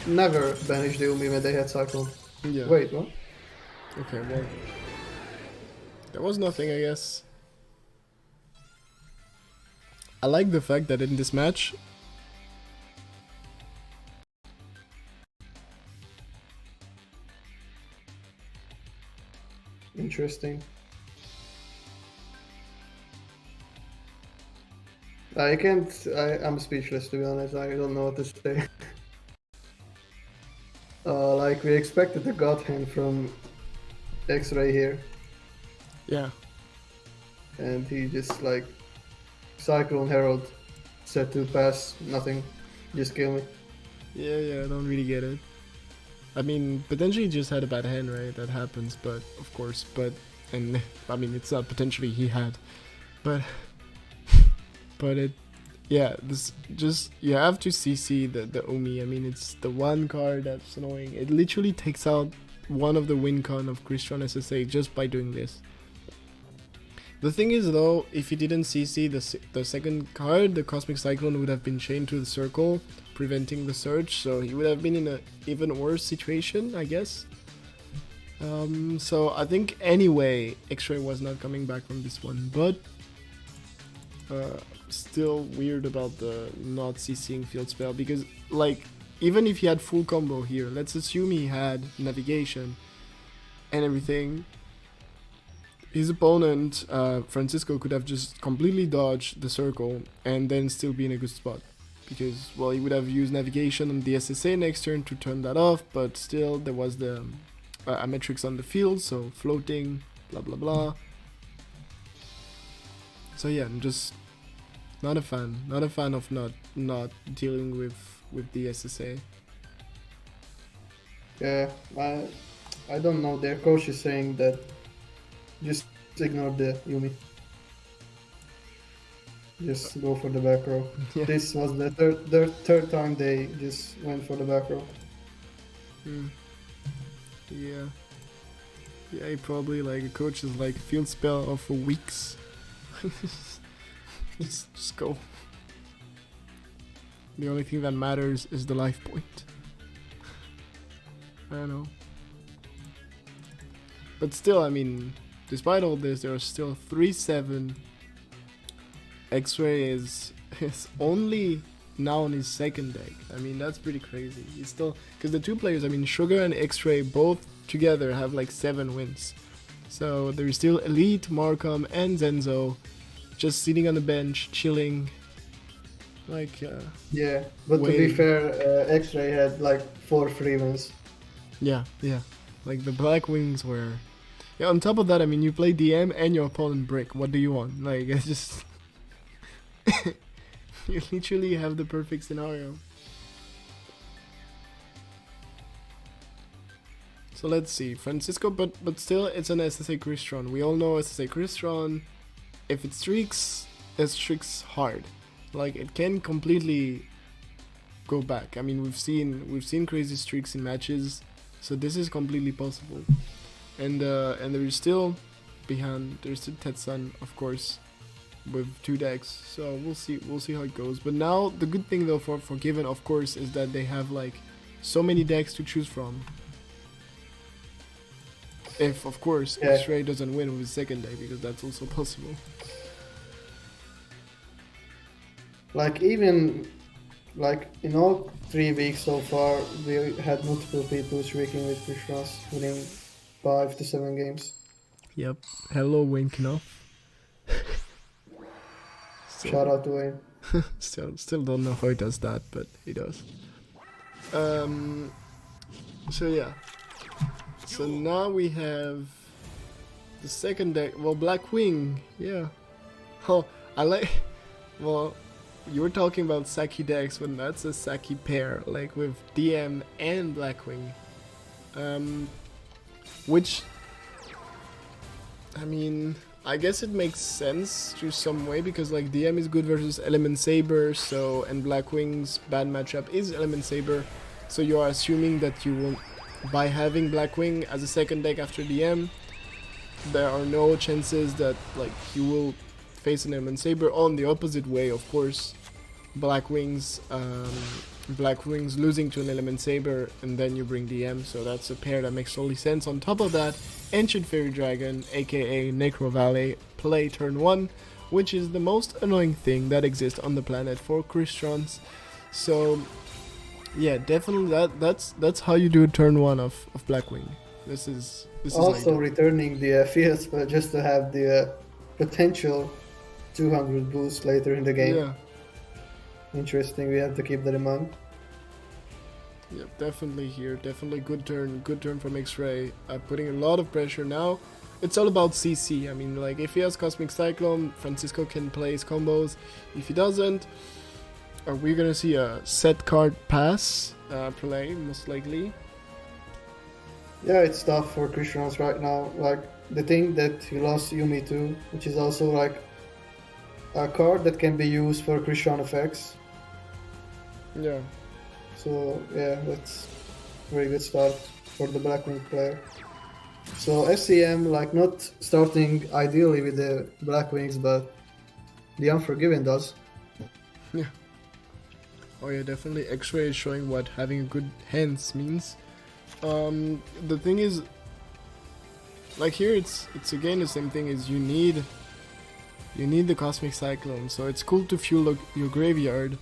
never banished the Yumi when they had Cyclone. yeah. Wait, what? Okay, well, there was nothing, I guess. I like the fact that in this match, Interesting. I'm speechless, to be honest. I don't know what to say. Like, we expected the God Hand from X-Ray here, yeah, and he just, like, Cyclone Herald, set to pass, nothing, just kill me. yeah, I don't really get it. I mean, potentially he just had a bad hand, right? That happens, but of course, and I mean, it's not potentially he had, but Yeah, this just you have to CC the Umi. I mean, it's the one card that's annoying. It literally takes out one of the win con of Crystron SSA just by doing this. The thing is though, if he didn't CC the second card, the Cosmic Cyclone would have been chained to the circle, preventing the surge, so he would have been in an even worse situation, I guess. So I think anyway, X-Ray was not coming back from this one, but still weird about the not CCing field spell, because like even if he had full combo here, let's assume he had navigation and everything, his opponent Francisco could have just completely dodged the circle and then still be in a good spot, because well, he would have used navigation on the SSA next turn to turn that off, but still there was the Ametrix on the field, so floating, blah blah blah. So yeah, I'm just not a fan of not dealing with the SSA. Yeah, I don't know. Their coach is saying that just ignore the Yumi. Just go for the back row. Yeah. This was the third time they just went for the back row. Yeah. Yeah, he probably like a coach is like field spell for weeks. Just go. The only thing that matters is the life point. I don't know. But still, I mean, despite all this, there are still 3-7. X-Ray is only now on his second deck. I mean, that's pretty crazy. He's still, because the two players, I mean, Sugar and X-Ray both together have like 7 wins. So there's still Elite, Markham, and Zenzo just sitting on the bench, chilling. Like, Yeah, but to be fair, X-Ray had like 4 free wins. Yeah. Like the Black Wings were. Yeah, on top of that, I mean, you play DM and your opponent brick. What do you want? Like, it's just. You literally have the perfect scenario. So let's see. Francisco, but still, it's an SSA Crystron. We all know SSA Crystron. If it streaks hard. Like, it can completely go back. I mean, we've seen crazy streaks in matches, so this is completely possible. And there is still behind. There's still Tetsun, of course, with 2 decks. So we'll see how it goes. But now the good thing though for Unforgiven, of course, is that they have like so many decks to choose from. If of course X-Ray doesn't win with his second deck, because that's also possible. Like even like in all 3 weeks so far, we had multiple people streaking with Krishrons, winning 5 to 7 games. Yep. Hello, Wayne Knopf. Shout out to Wayne. Still don't know how he does that, but he does. So yeah. So now we have the second deck. Well, Black Wing, yeah. Oh, I like. Well, you were talking about Saki decks, when that's a Saki pair, like with DM and Blackwing. Which, I mean, I guess it makes sense to some way, because like DM is good versus Element Saber, so, and Blackwing's bad matchup is Element Saber, so you are assuming that you will, by having Blackwing as a second deck after DM, there are no chances that like you will face an Element Saber. On the opposite way, of course, Blackwing's losing to an Element Saber, and then you bring DM, so that's a pair that makes totally sense. On top of that, Ancient Fairy Dragon, aka Necro Valley, play turn 1, which is the most annoying thing that exists on the planet for Christrons. So yeah, definitely that's how you do turn 1 of Blackwing. This is Also returning the fields, but just to have the potential 200 boost later in the game. Yeah. Interesting, we have to keep that in mind. Yeah, definitely here. Definitely good turn from X-Ray. Putting a lot of pressure now. It's all about CC. I mean, like, if he has Cosmic Cyclone, Francisco can play his combos. If he doesn't, we're gonna see a set card pass play, most likely. Yeah, it's tough for Krishrons right now. Like, the thing that he lost Yumi to, which is also like a card that can be used for Christian effects. Yeah. So yeah, that's a very good start for the Blackwing player. So SEM, like, not starting ideally with the Blackwings, but the Unforgiven does. Yeah. Oh yeah, definitely. X-ray is showing what having a good hands means. The thing is, like here, it's again the same thing. Is you need the Cosmic Cyclone, so it's cool to fuel your graveyard.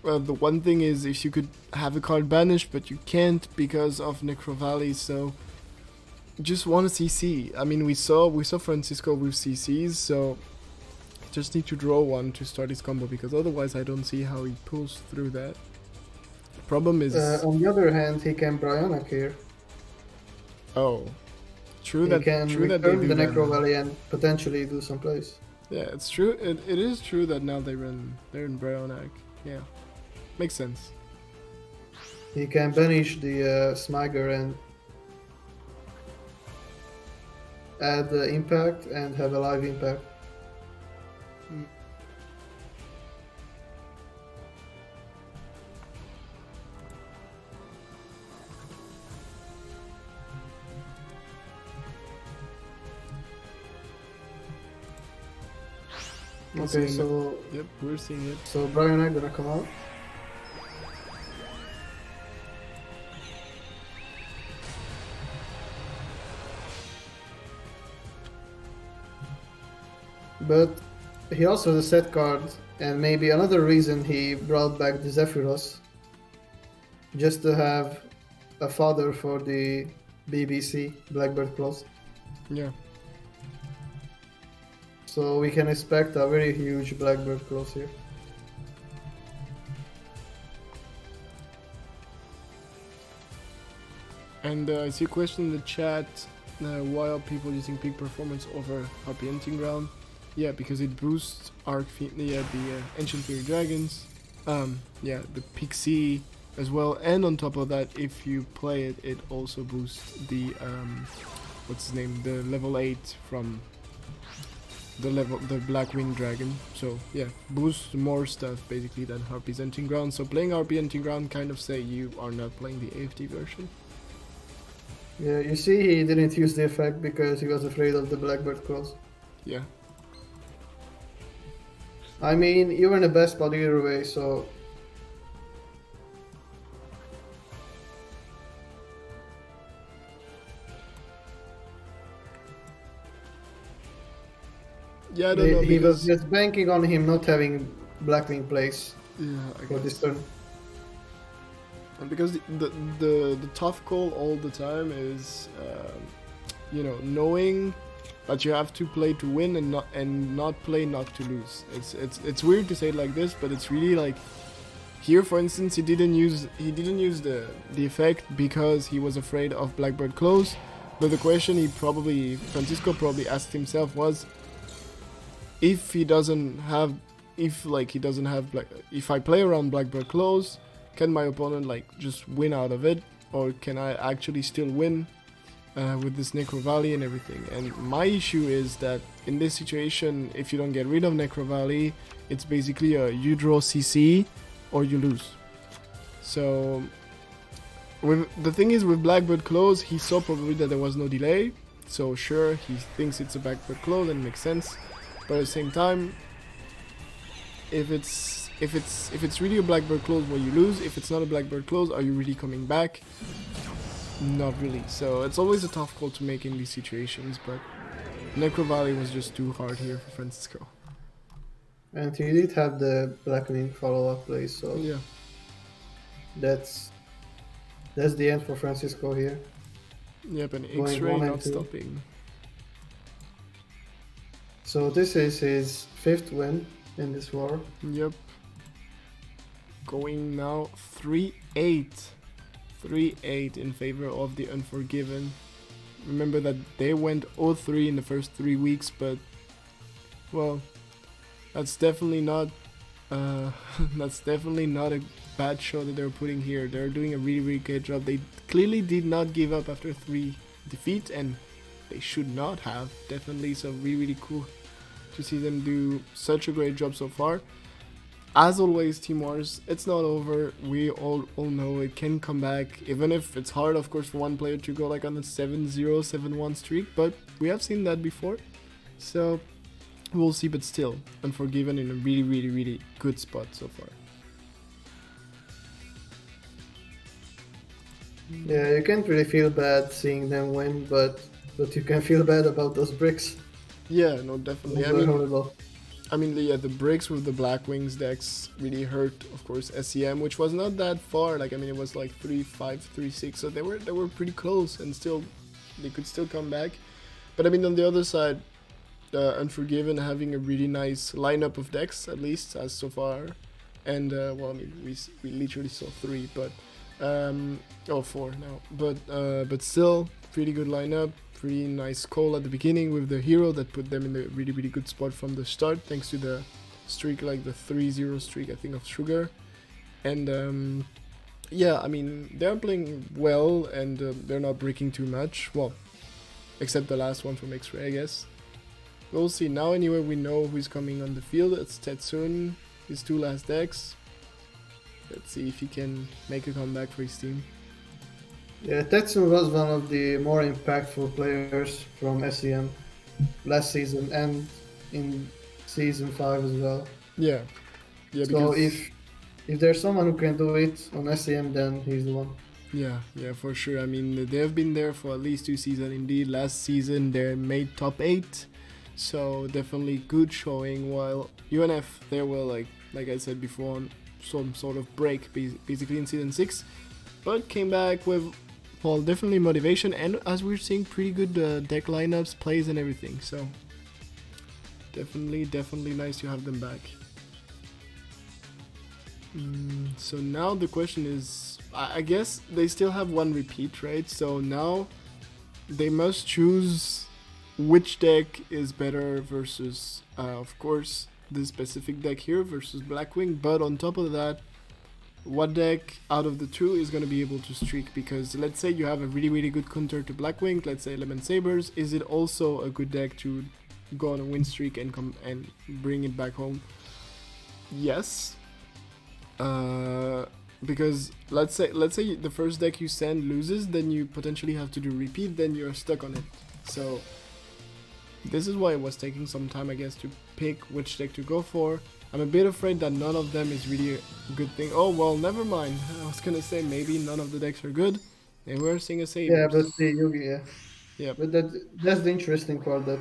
The one thing is if you could have a card banished, but you can't because of Necro Valley. So just want a CC. I mean, we saw Francisco with CCs, so just need to draw one to start his combo, because otherwise I don't see how he pulls through that. Problem is, On the other hand, he can Bryonic here. oh, true He that can true that they return do the that Necro now. Valley and potentially do some plays. Yeah, it's true. It is true that now they're in Bryonak. Yeah, makes sense. He can banish the Smiger and add the impact and have a live impact. We're Okay, seeing so it. Yep, we're seeing it. so Bryonic gonna come out. But he also has a set card, and maybe another reason he brought back the Zephyros, just to have a fodder for the BBC Blackbird Claws. Yeah. So we can expect a very huge Blackbird Claws here. And I see a question in the chat. Why are people using peak performance over Harpy Hunting Ground? Yeah, because it boosts the Ancient Fairy Dragons. Yeah, the Pixie as well. And on top of that, if you play it, it also boosts the what's his name? The level 8 from the Blackwing Dragon. So yeah, boosts more stuff basically than Harpy's Hunting Ground. So playing Harpy Hunting Ground kind of say you are not playing the AFT version. Yeah, you see he didn't use the effect because he was afraid of the Blackbird Claws. Yeah. I mean, you're in the best spot either way, so... Yeah, I don't know. He was just banking on him not having Blackwing plays Yeah, I for this guess. turn. And because the tough call all the time is, you know, knowing that you have to play to win and not play not to lose. It's weird to say it like this, but it's really like here, for instance, he didn't use the effect because he was afraid of Blackbird Claws. But the question Francisco probably asked himself was, if I play around Blackbird Claws, can my opponent like just win out of it, or can I actually still win with this Necro Valley and everything? And my issue is that in this situation, if you don't get rid of Necro Valley, it's basically you draw CC or you lose. So the thing is with Blackbird Claws, he saw probably that there was no delay, so sure, he thinks it's a Blackbird Claws and it makes sense. But at the same time, if it's really a Blackbird Claws where you lose, if it's not a Blackbird Claws, are you really coming back? Not really. So it's always a tough call to make in these situations, but Necro Valley was just too hard here for Francisco. And he did have the Blackwing follow-up play, so Yeah. that's the end for Francisco here. Yep, and Going X-Ray 1 and not 2. stopping. So this is his 5th win in this war. Yep. Going now 3-8. 3-8 in favor of the Unforgiven. Remember that they went 0-3 in the first 3 weeks, but well, that's definitely not a bad show that they're putting here. They're doing a really, really good job. They clearly did not give up after 3 defeats, and they should not have, definitely. So really, really cool to see them do such a great job so far. As always, Team Wars, it's not over. We all know it can come back, even if it's hard, of course, for one player to go like on a 7-0, 7-1 streak, but we have seen that before. So we'll see, but still, Unforgiven in a really good spot so far. Yeah, you can't really feel bad seeing them win, but you can feel bad about those bricks. Yeah, no, definitely. Those were horrible. The bricks with the Black Wings decks really hurt, of course, SEM, which was not that far. Like, it was like 3-5, 3-6, so they were pretty close, and still, they could still come back. But on the other side, Unforgiven having a really nice lineup of decks, at least as so far, and we literally saw 3, but 4 now, but still pretty good lineup. Pretty nice call at the beginning with the hero that put them in a really good spot from the start, thanks to the streak, like the 3-0 streak, I think, of Sugar. And yeah, they're playing well, and they're not breaking too much. Well, except the last one from X-Ray, I guess. We'll see. Now anyway, we know who's coming on the field. It's Tetsun, his 2 last decks. Let's see if he can make a comeback for his team. Yeah, Tetsun was one of the more impactful players from SEM last season and in season 5 as well. Yeah. So if there's someone who can do it on SEM, then he's the one. Yeah, for sure. They've been there for at least 2 seasons. Indeed, last season they made top 8, so definitely good showing. While UNF, they were like I said before, on some sort of break, basically in season 6, but came back with, well, definitely motivation, and as we're seeing, pretty good deck lineups, plays, and everything. So definitely nice to have them back. So now the question is, I guess they still have 1 repeat, right? So now they must choose which deck is better versus, of course, this specific deck here versus Blackwing. But on top of that, what deck out of the 2 is going to be able to streak? Because let's say you have a really good counter to Blackwing, let's say Element Sabers, is it also a good deck to go on a win streak and come and bring it back home? Yes. Because let's say the first deck you send loses, then you potentially have to do repeat, then you're stuck on it. So this is why it was taking some time, I guess, to pick which deck to go for. I'm a bit afraid that none of them is really a good thing. Oh, well, never mind. I was gonna say maybe none of the decks are good, and we're seeing a Sabers. Yeah, but the Yugi, yeah. Yeah. But that's the interesting part, that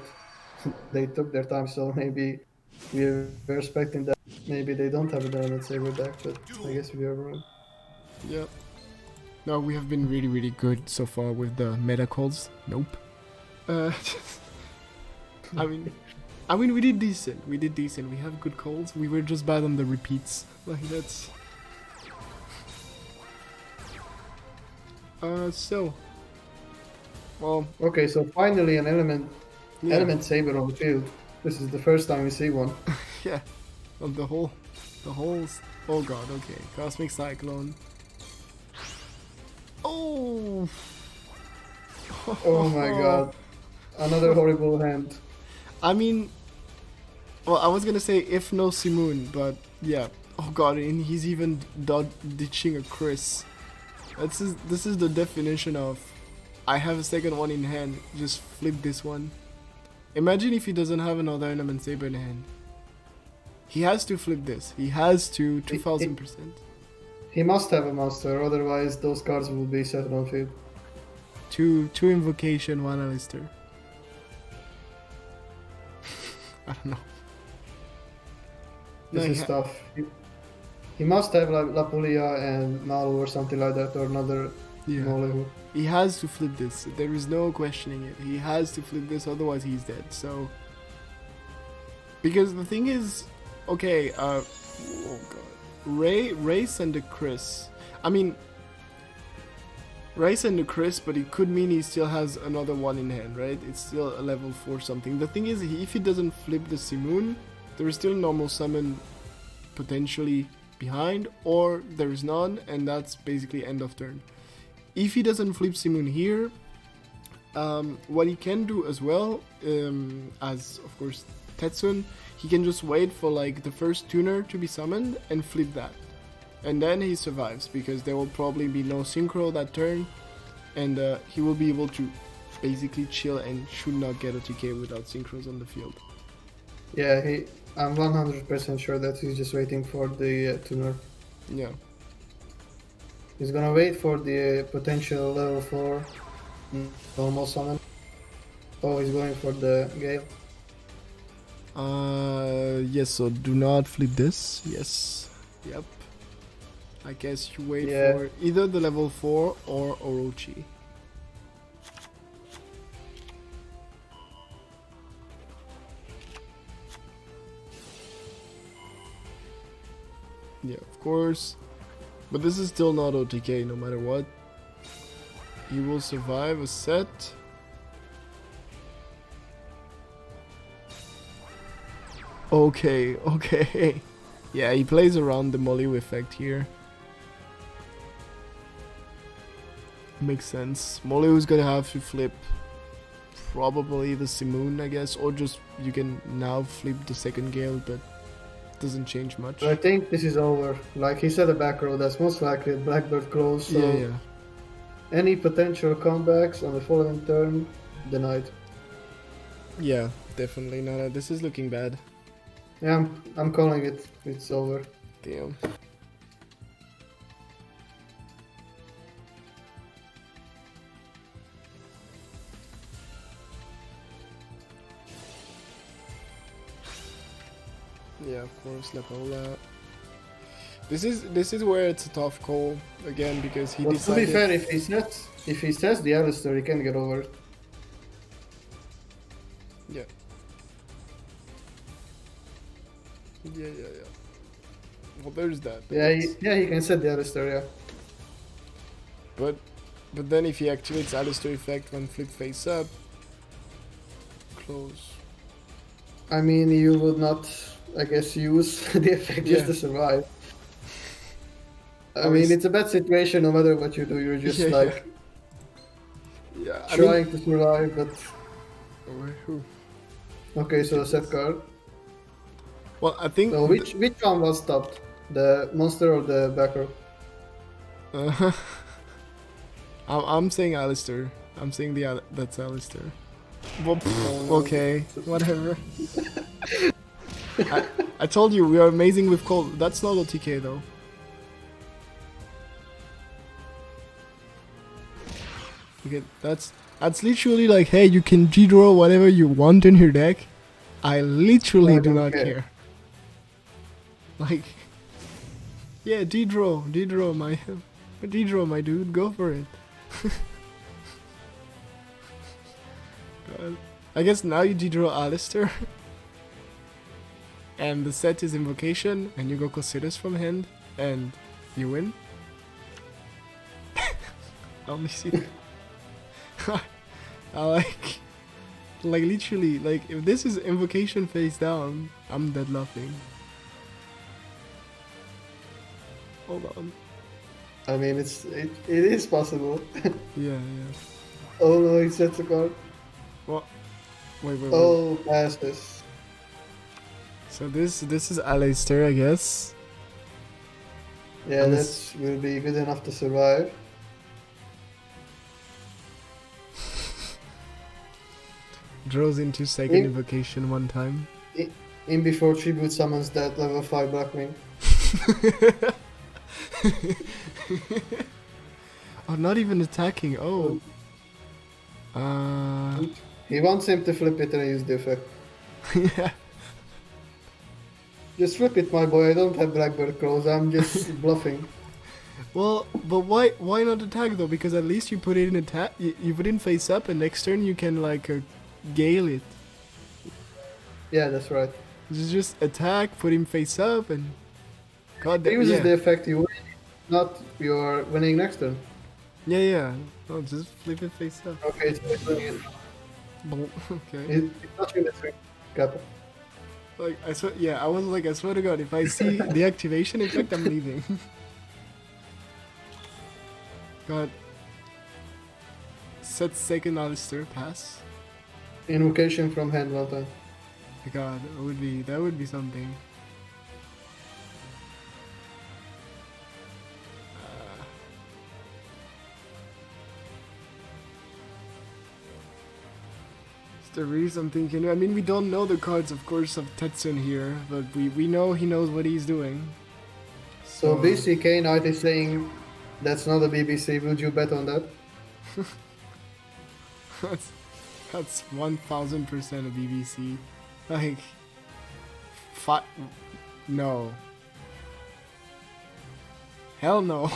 they took their time, so maybe we were expecting that maybe they don't have a Diamond Saber deck, but I guess we are wrong. Yeah. No, we have been really good so far with the meta calls. Nope. We did decent. We have good calls. We were just bad on the repeats. Like, that's... So... Well... Okay, so finally an Element Saber on the field. This is the first time we see one. Yeah. Of the whole... Oh god, okay. Cosmic Cyclone. Oh! Oh my god. Another horrible hand. Well, I was gonna say if no Simoon, but yeah. Oh god, and he's even ditching a Chris. This is the definition of, I have a second one in hand, just flip this one. Imagine if he doesn't have another Element Saber in hand. He has to flip this. He has to, 2000%. He must have a monster, otherwise those cards will be set on field. Two Invocation, 1 Alistair. I don't know. This is tough. He must have like Lapulia and Malu or something like that, or another Molehu. He has to flip this. There is no questioning it. He has to flip this, otherwise he's dead. So, because the thing is, okay, oh god, Ray sent a Chris. Ray sent a Chris, but it could mean he still has another one in hand, right? It's still a level 4 something. The thing is, if he doesn't flip the Simoon, there is still normal summon potentially behind, or there is none, and that's basically end of turn. If he doesn't flip Simoon here, what he can do as well, as of course Tetsun, he can just wait for like the first tuner to be summoned and flip that. And then he survives, because there will probably be no synchro that turn, and he will be able to basically chill and should not get a TK without synchros on the field. Yeah, I'm 100% sure that he's just waiting for the tuner. Yeah. He's gonna wait for the potential level 4 normal summon. Oh, he's going for the Gale. Yes, so do not flip this. Yes. Yep. I guess you wait Yeah. for either the level 4 or Orochi. Yeah, of course. But this is still not OTK no matter what. He will survive a set. Okay, okay. Yeah, he plays around the Molly effect here. Makes sense. Molly is gonna have to flip probably the Simoon, I guess, or just you can now flip the second Gale, but doesn't change much. I think this is over. Like he said, a back row, that's most likely a Blackbird close, so Yeah. any potential comebacks on the following turn, denied. Yeah, definitely not. This is looking bad. Yeah, I'm calling it. It's over. Damn. Yeah, of course, Lapola. This is where it's a tough call again, because he But to decided. be fair, if he says the Alistair, he can get over it. Yeah. Yeah. Well, there's that. Yeah, he can set the Alistair, yeah. But then if he activates Alistair effect when flip face up, close. I mean, you would not, I guess, use the effect just Yeah. to survive. I Or mean, is- it's a bad situation no matter what you do. You're just Yeah, like Yeah, trying to survive, but Who? okay. So set card. Well, I think. So which one was stopped? The monster or the backer? I'm saying Alistair. I'm saying that's Alistair. Well, okay, whatever. I told you we are amazing with cold. That's not OTK though. Okay, that's literally like, hey, you can G-draw whatever you want in your deck. I literally I do don't not care. care. Like, yeah, D-draw, my dude, go for it. God. I guess now you D-draw Alistair. And the set is Invocation, and you go Cosiris from hand, and you win. I only see. I like literally, like, if this is Invocation face down, I'm dead laughing. Hold on. I mean, it is possible. Yeah. Oh no, he sets a card. What? Wait. Oh, passes. So this is Alistair, I guess. Yeah, And that will be good enough to survive. Draws into second In- Invocation one time. In before tribute summons that level 5 Blackwing. Oh, not even attacking. Oh. He wants him to flip it and use the effect. Yeah. Just flip it, my boy. I don't have Blackbird Crows. I'm just bluffing. Well, but why not attack though? Because at least you put it in attack. You put it in face up, and next turn you can like gale it. Yeah, that's right. Just attack, put him face up, and God He damn. uses Yeah. the effect you win, not you're winning next turn. Yeah. No, just flip it face up. Okay, so it's winning it. Okay. It's not in the swing. Kappa. Like I swear, I was like, I swear to God, if I see the activation effect, I'm leaving. set second Alistair pass. Invocation from hand, well done. My God, that would be something. It's the reason I'm thinking. I mean, we don't know the cards, of course, of Tetsun here, but we know he knows what he's doing. So BCK Knight is saying that's not a BBC. Would you bet on that? That's 1000% a BBC. Like, no. Hell no.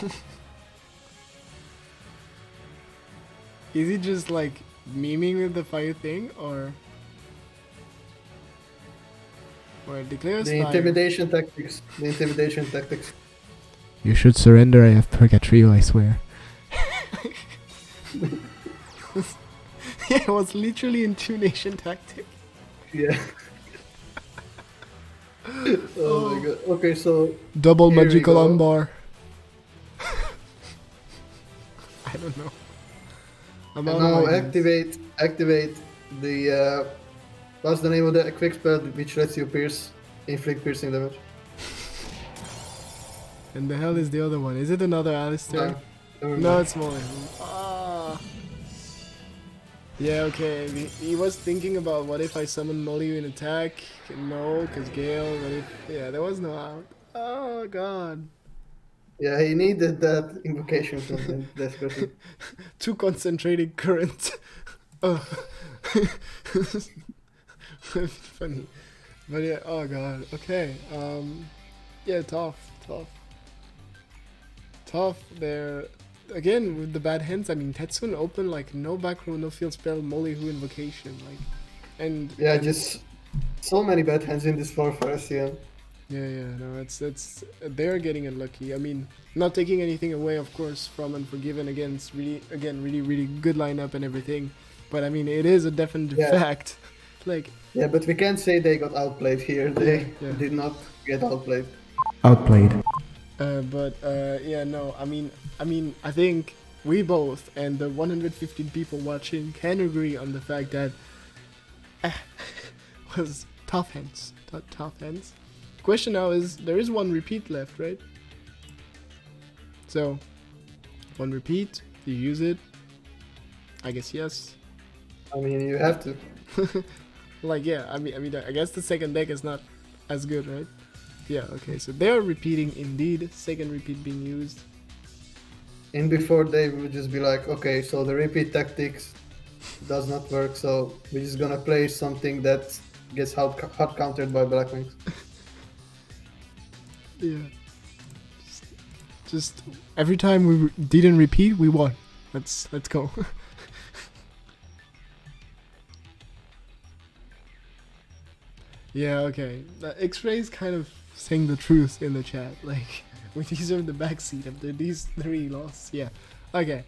Is he just like memeing with the fire thing, or declares The fire? intimidation tactics. The intimidation tactics. You should surrender. I have Purgatrio, I swear. Yeah, it was literally intimidation tactic. Yeah. Oh my god. Okay, so Double here we magical go. unbar. I don't know. I'm And out of now ideas. activate the what's the name of the quick spell which lets you inflict piercing damage? And the hell is the other one? Is it another Alistair? Never No, mind. it's Molly. Ah. Yeah, okay. He was thinking about what if I summon Molly in attack? No, because Gale. What if? Yeah, there was no out. Oh god. Yeah, he needed that invocation from him desperately. Too concentrated current. Oh. Funny. But yeah, oh god. Okay. Yeah, tough. There. Again, with the bad hands, I mean, Tetsun open like no back row, no field spell, Molly Who invocation, like, and Yeah, just so many bad hands in this floor for SEM. yeah, no, it's they're getting unlucky. I mean, not taking anything away, of course, from Unforgiven against really good lineup and everything, but I mean, it is a definite Yeah. fact. Like, Yeah, but we can't say they got outplayed here. They Yeah. did not get outplayed. Outplayed. yeah, no, I mean, I think we both and the 115 people watching can agree on the fact that was tough hands. Question now is, there is one repeat left, right? So, one repeat, you use it? I guess yes. I mean, you have to. Like, yeah, I mean, I guess the second deck is not as good, right? Yeah, okay, so they're repeating indeed, second repeat being used. And before they would just be like, okay, so the repeat tactics does not work, so we're just gonna play something that gets hard countered by Black Wings. Yeah. Just every time we didn't repeat, we won. Let's go. Yeah, okay. X-Ray's kind of saying the truth in the chat. Like, we deserve the backseat after these 3 losses. Yeah. Okay.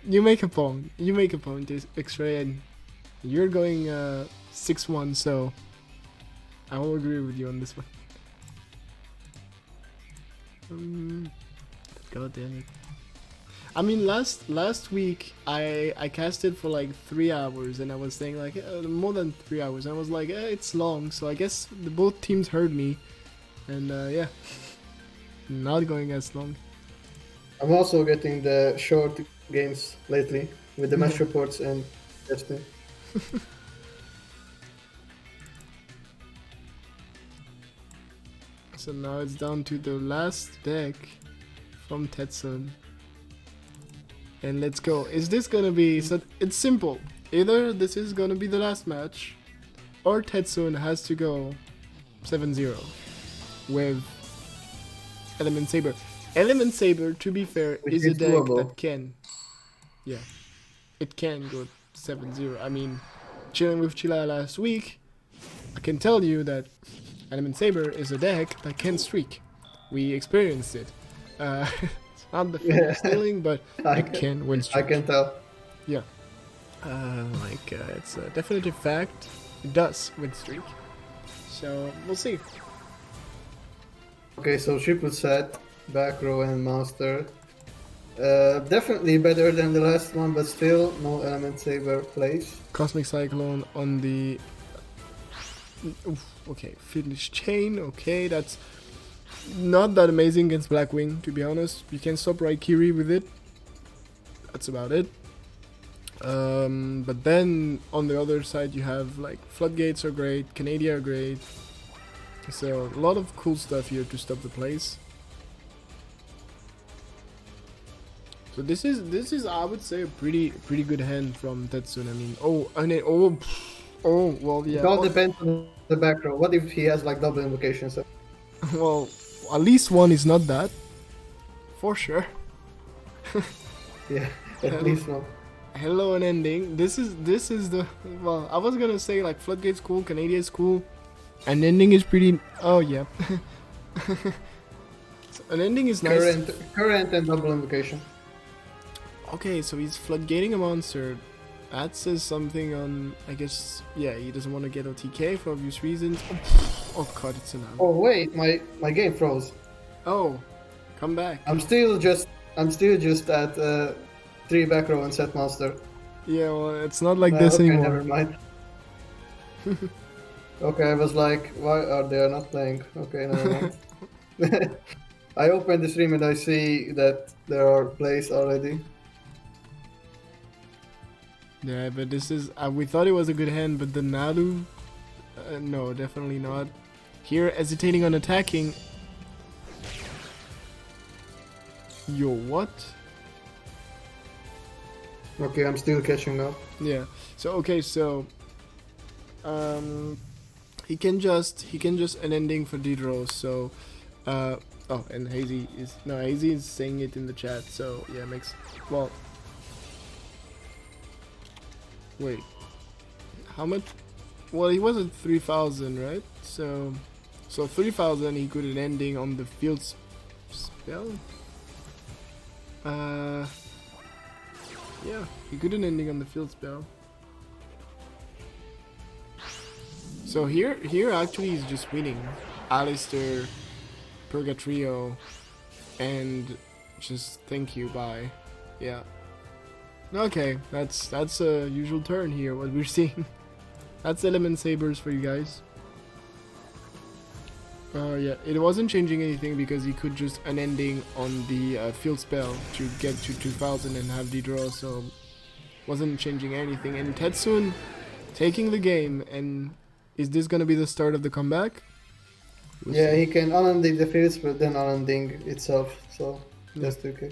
You make a point. X-Ray, and you're going 6-1, so I will agree with you on this one. God damn it. I mean, last week I casted for like 3 hours, and I was saying like more than 3 hours. I was like, it's long, so I guess both teams heard me, and yeah, not going as long. I'm also getting the short games lately with the match reports and testing. So now it's down to the last deck from Tetsun. And let's go. Is this gonna be... So it's simple. Either this is gonna be the last match, or Tetsun has to go 7-0 with Element Saber. Element Saber, to be fair, Which is a is deck doable. that can... Yeah. It can go 7-0. I mean, chilling with Chila last week, I can tell you that Element Saber is a deck that can streak. We experienced it. It's not the finish stealing, but it can win I streak. can tell. Yeah. It's a definitive fact. It does win streak. So, we'll see. Okay, so triple set, back row and master. Definitely better than the last one, but still no element saber plays. Cosmic Cyclone on the... Oof, okay, finish chain. Okay, that's not that amazing against Blackwing, to be honest. You can stop Raikiri with it. That's about it. But then on the other side you have like Floodgates are great, Canada are great. So a lot of cool stuff here to stop the plays. So this is I would say a pretty good hand from Tetsun. I mean, well, yeah. It all depends on the back row. What if he has like double invocations? Well, at least one is not that, for sure. Yeah, at least one. Hello, an ending. This is the, well, I was gonna say like Floodgate's cool, Canada is cool, and ending is pretty. Oh yeah. So an ending is nice. Current and double invocation. Okay, so he's floodgating a monster. That says something on, I guess, yeah, he doesn't want to get OTK for obvious reasons. Oh god, it's an Oh wait, my game froze. Oh, come back. I'm still just at 3 back row and set monster. Yeah, well, it's not like this okay, anymore. Never mind. Okay, I was like, why are they not playing? Okay, never mind. I open the stream and I see that there are plays already. Yeah, but this is, we thought it was a good hand, but the Nalu, no, definitely not. Here, hesitating on attacking. Yo, what? Okay, I'm still catching up. Yeah. So okay, so he can just an ending for Didro. So oh, and Hazy is saying it in the chat. So yeah, makes, well, wait, how much? Well, he was at 3,000, right? So 3,000 he could an ending on the field spell. Yeah, he could an ending on the field spell. So here actually he's just winning. Alistair, Purgatrio, and just thank you, bye. Yeah. Okay, that's a usual turn here, what we're seeing. That's Element Sabers for you guys. Yeah, it wasn't changing anything because he could just an ending on the field spell to get to 2000 and have the draw, so wasn't changing anything. And Tetsun taking the game, and is this gonna be the start of the comeback? We'll Yeah, see. he can unending the fields, but then unending itself, so that's okay.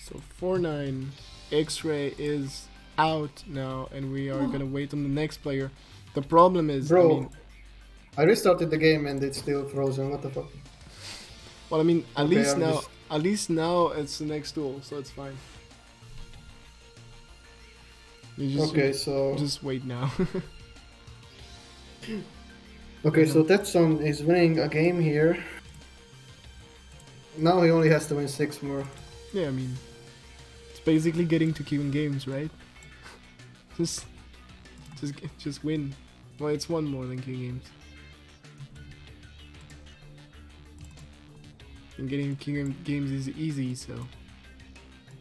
So 4-9, X-Ray is out now, and we are gonna wait on the next player. The problem is, Bro, I mean, I restarted the game and it's still frozen. What the fuck? well, I mean, at Okay, least now it's the next duel, so it's fine. You just, Okay, so just wait now. okay, so Tetsun is winning a game here. Now he only has to win 6 more. Yeah, I mean, it's basically getting to King games, right? Just win. Well, it's one more than King games. And getting King games is easy, so.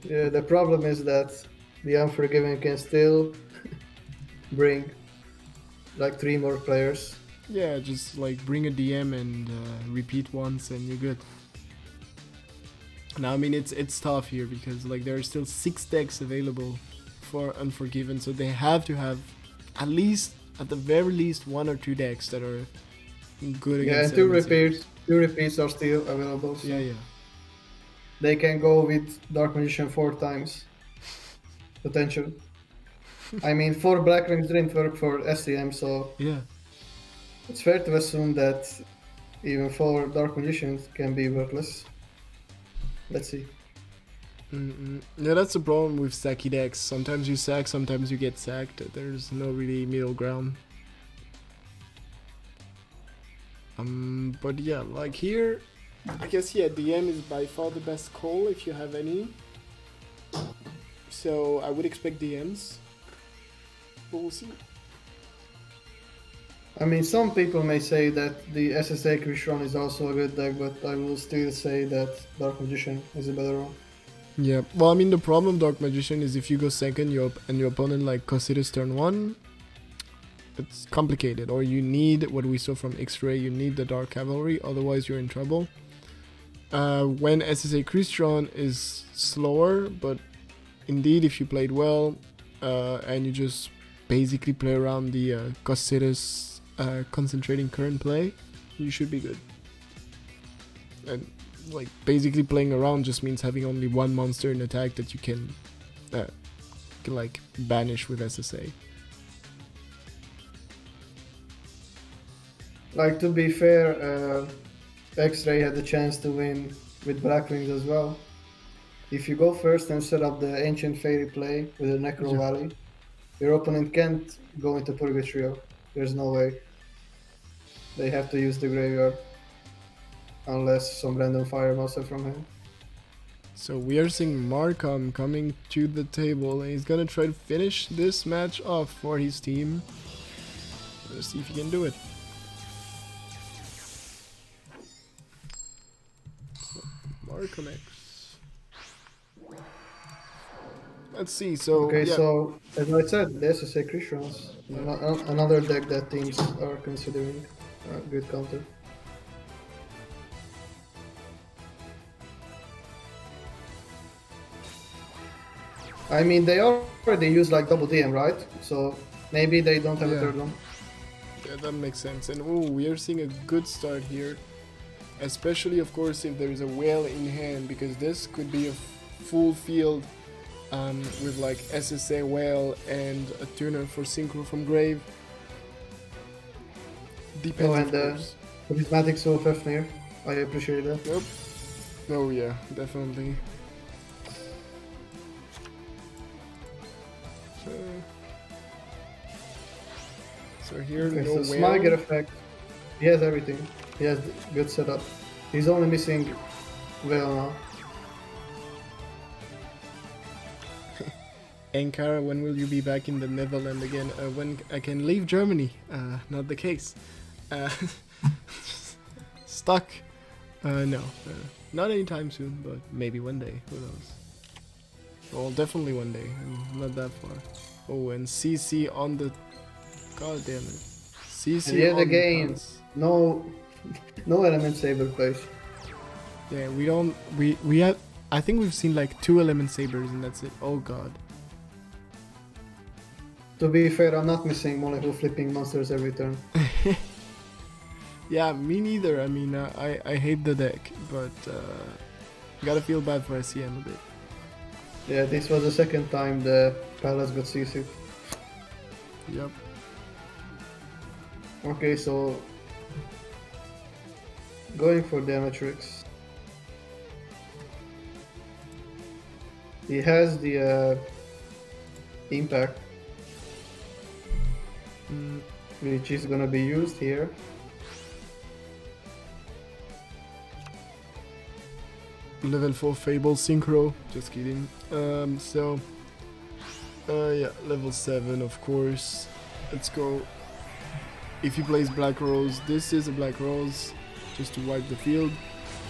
Yeah, the problem is that the Unforgiven can still bring like 3 more players. Yeah, just like bring a DM and repeat once and you're good. Now, I mean, it's tough here because like there are still 6 decks available for Unforgiven, so they have to have at the very least 1 or 2 decks that are good Yeah, against and 2 elements. repeats. 2 repeats are still available. So Yeah. they can go with Dark Magician 4 times. Potential. I mean, 4 Black Rings didn't work for SEM, so Yeah. it's fair to assume that even 4 Dark Magicians can be worthless. Let's see. Yeah, that's the problem with sacky decks. Sometimes you sack, sometimes you get sacked. There's no really middle ground. But yeah, like here, I guess yeah, DM is by far the best call if you have any. So I would expect DMs, but we'll see. I mean, some people may say that the SSA Krishron is also a good deck, but I will still say that Dark Magician is a better one. Yeah, well, I mean, the problem with Dark Magician is if you go second and your opponent like considers turn 1, it's complicated. Or you need what we saw from X-Ray, you need the Dark Cavalry, otherwise you're in trouble. When SSA Crystron is slower, but indeed if you played well and you just basically play around the Cosiris concentrating current play, you should be good. And like basically playing around just means having only one monster in attack that you can like banish with SSA. Like, to be fair, X-Ray had the chance to win with Blackwings as well. If you go first and set up the Ancient Fairy play with a Necro Valley, your opponent can't go into Purgatrio. There's no way. They have to use the graveyard. Unless some random fire monster from him. So we are seeing Markham coming to the table, and he's gonna try to finish this match off for his team. Let's see if he can do it. Markham X. Let's see, so... Okay, yeah. so as I said, the SSA Christians, another deck that teams are considering a good counter. I mean, they already use like double DM, right? So maybe they don't have a third one. Yeah, that makes sense. And oh, we are seeing a good start here. Especially, of course, if there is a whale in hand, because this could be a full field with like SSA whale and a tuner for synchro from grave. Depends, Oh, and of course. Charismatic Soul Fafnir. I appreciate that. Yep. Oh yeah, definitely. So here, Okay, no so whale. Smiger effect. He has everything. He has good setup. He's only missing Whale now. Aankara, when will you be back in the Netherlands again? When I can leave Germany? Not the case. Stuck? No. Not anytime soon, but maybe one day. Who knows? Well, definitely one day. I'm not that far. Oh, and CC on the... God damn it. CC And yet on again, the pass. no Element Saber plays. Yeah, we don't... We have... I think we've seen like 2 Element Sabers and that's it. Oh god. To be fair, I'm not missing molecule flipping monsters every turn. Yeah, me neither. I mean, I hate the deck, but gotta feel bad for SEM a bit. Yeah, this was the second time the Palace got CC'd. Yep. Okay, so going for Demetrix. He has the impact, which is gonna be used here. Level 4 Fable Synchro. Just kidding. Yeah, level 7, of course. Let's go. If he plays Black Rose, this is a Black Rose, just to wipe the field.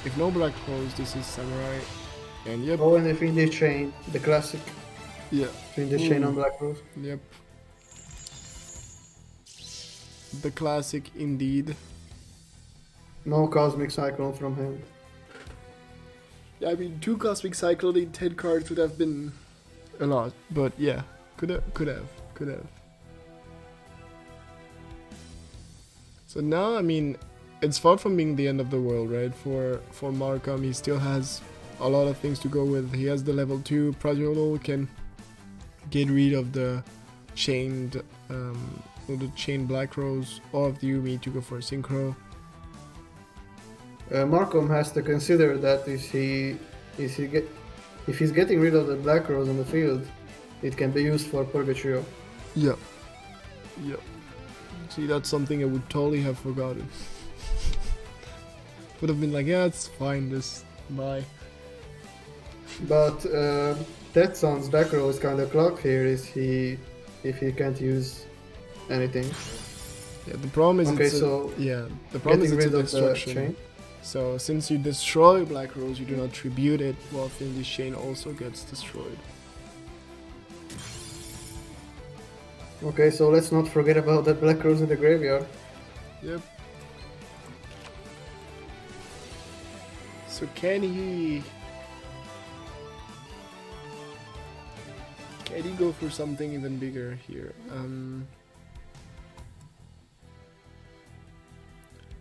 If no Black Rose, this is Samurai. And yep. Oh, and the Fiendish Chain, the classic Yeah. Fiendish Chain on Black Rose. Yep. The classic indeed. No Cosmic Cyclone from him. Yeah, I mean, 2 Cosmic Cyclone in 10 cards would have been a lot, but yeah, could have. So now, I mean, it's far from being the end of the world, right? For Markham, he still has a lot of things to go with. He has the level 2 Prodigal, can get rid of the chained, or the chained Black Rose, or of the Yumi to go for a Synchro. Markham has to consider that if he's getting rid of the Black Rose on the field, it can be used for Purgatrio. Yep. See, that's something I would totally have forgotten. Would have been like, yeah, it's fine, just bye. But Tetson's Black Rose kind of clock here is if he can't use anything. Yeah, the problem is Okay, it's so the problem is getting it's a rid of the destruction. chain. So since you destroy Black Rose, you do not tribute it, well then this chain also gets destroyed. Okay, so let's not forget about that Black Rose in the graveyard. Yep. So can he go for something even bigger here?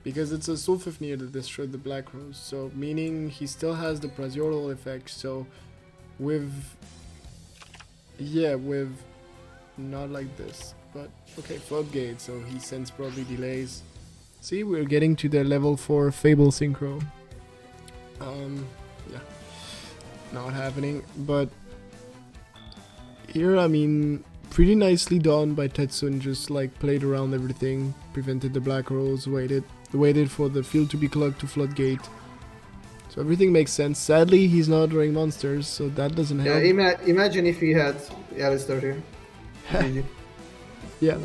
Because it's a Sulfafnir that destroyed the Black Rose, so meaning he still has the Braziodal effect, so with not like this, but okay, Floodgate, so he sends probably delays. See, we're getting to the level 4 Fable Synchro. Yeah, not happening, but here, I mean, pretty nicely done by Tetsun, just like played around everything, prevented the Black Rose, waited for the field to be clogged to Floodgate. So everything makes sense. Sadly, he's not drawing monsters, so that doesn't help. Yeah, imagine if he had Alistair here. GG. Yeah.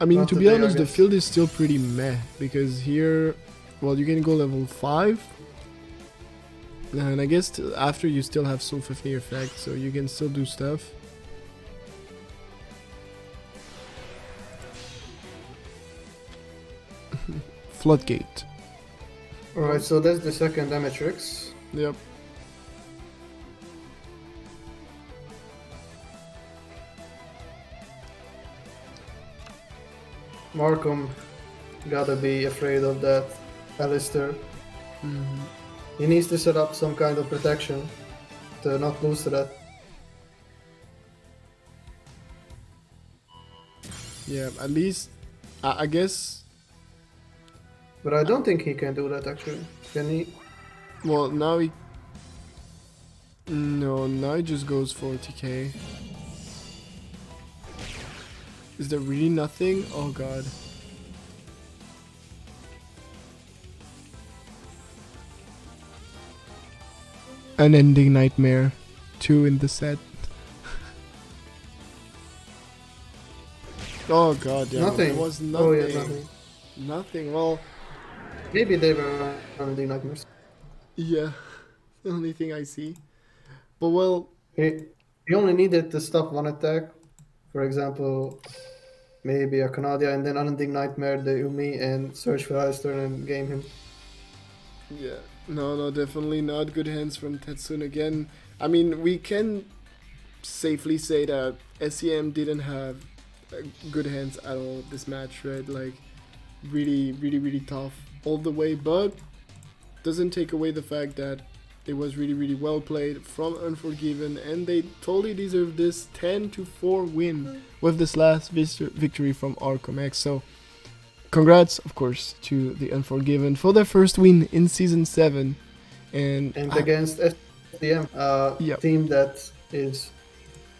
I mean, Not to be today, I honest, the guess. field is still pretty meh, because here, well, you can go level 5, and I guess after you still have Sulfafnir effect, so you can still do stuff. Floodgate. Alright, so that's the second Amatrix. Yep. Markham gotta be afraid of that Alistair. Mhm. He needs to set up some kind of protection to not lose to that. Yeah, at least, I guess, But I don't think he can do that actually. Can he? well, now he... No, now he just goes for TK. Is there really nothing? Oh god. Unending Nightmare 2 in the set. Oh god, yeah. Nothing. There was nothing. Oh yeah, nothing. Nothing. Well, Maybe they were running nightmares. yeah. The only thing I see. But well, He only needed to stop one attack. For example, maybe a Canadia and then Unending Nightmare the Umi and search for Alistair and game him. yeah. No, definitely not good hands from Tetsun again. I mean, we can safely say that SEM didn't have good hands at all this match, right? Like, really tough all the way, but doesn't take away the fact that it was really well played from Unforgiven, and they totally deserve this 10-4 win with this last victory from Arkham X. So congrats, of course, to the Unforgiven for their first win in Season 7. And against SDM, Yep. team that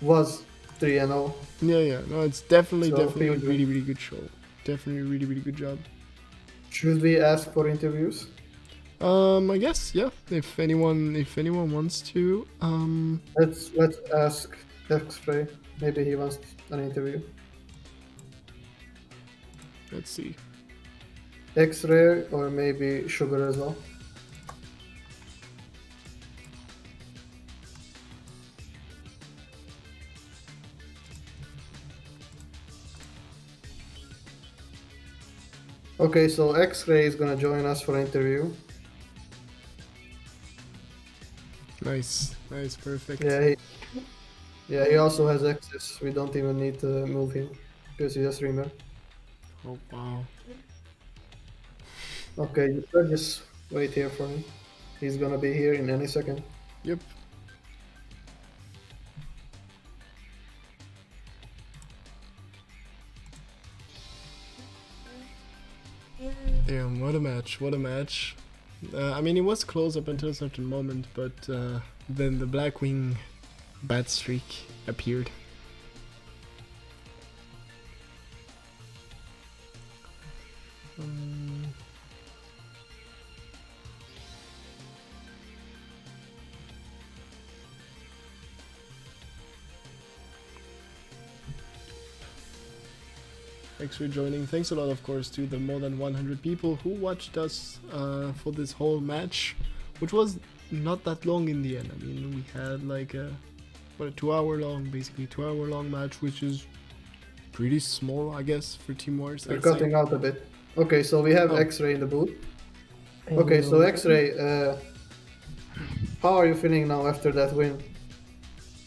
was 3-0. yeah, no, it's definitely So, a huge win. really good show. Definitely really good job. Should we ask for interviews? I guess, yeah, if anyone wants to, Let's ask X-Ray. Maybe he wants an interview. let's see. X-Ray or maybe Sugar as well. Okay, so X-Ray is gonna join us for an interview. Nice, perfect. Yeah, he also has access. We don't even need to move him because he's a streamer. Oh wow. Okay, you should just wait here for him. He's gonna be here in any second. Yep. Damn, what a match. I mean, it was close up until a certain moment, but then the Blackwing bat streak appeared. Thanks for joining. Thanks a lot, of course, to the more than 100 people who watched us for this whole match, which was not that long in the end. I mean, we had like a 2-hour long, basically 2-hour long match, which is pretty small, I guess, for Team Wars. We're cutting out a bit. Okay, so we have Oh. X-Ray in the booth. Okay, so X-Ray, how are you feeling now after that win?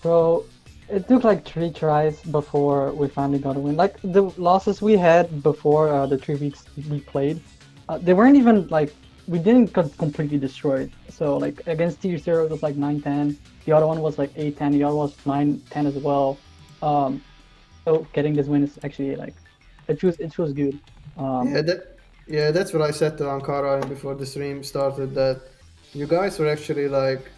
So it took like 3 tries before we finally got a win. Like the losses we had before the 3 weeks we played, they weren't even like, we didn't get completely destroyed. So like against Tier 0 it was like 9-10, the other one was like 8-10, the other was 9-10 as well. So getting this win is actually like, it was good. That's what I said to Aankara before the stream started, that you guys were actually like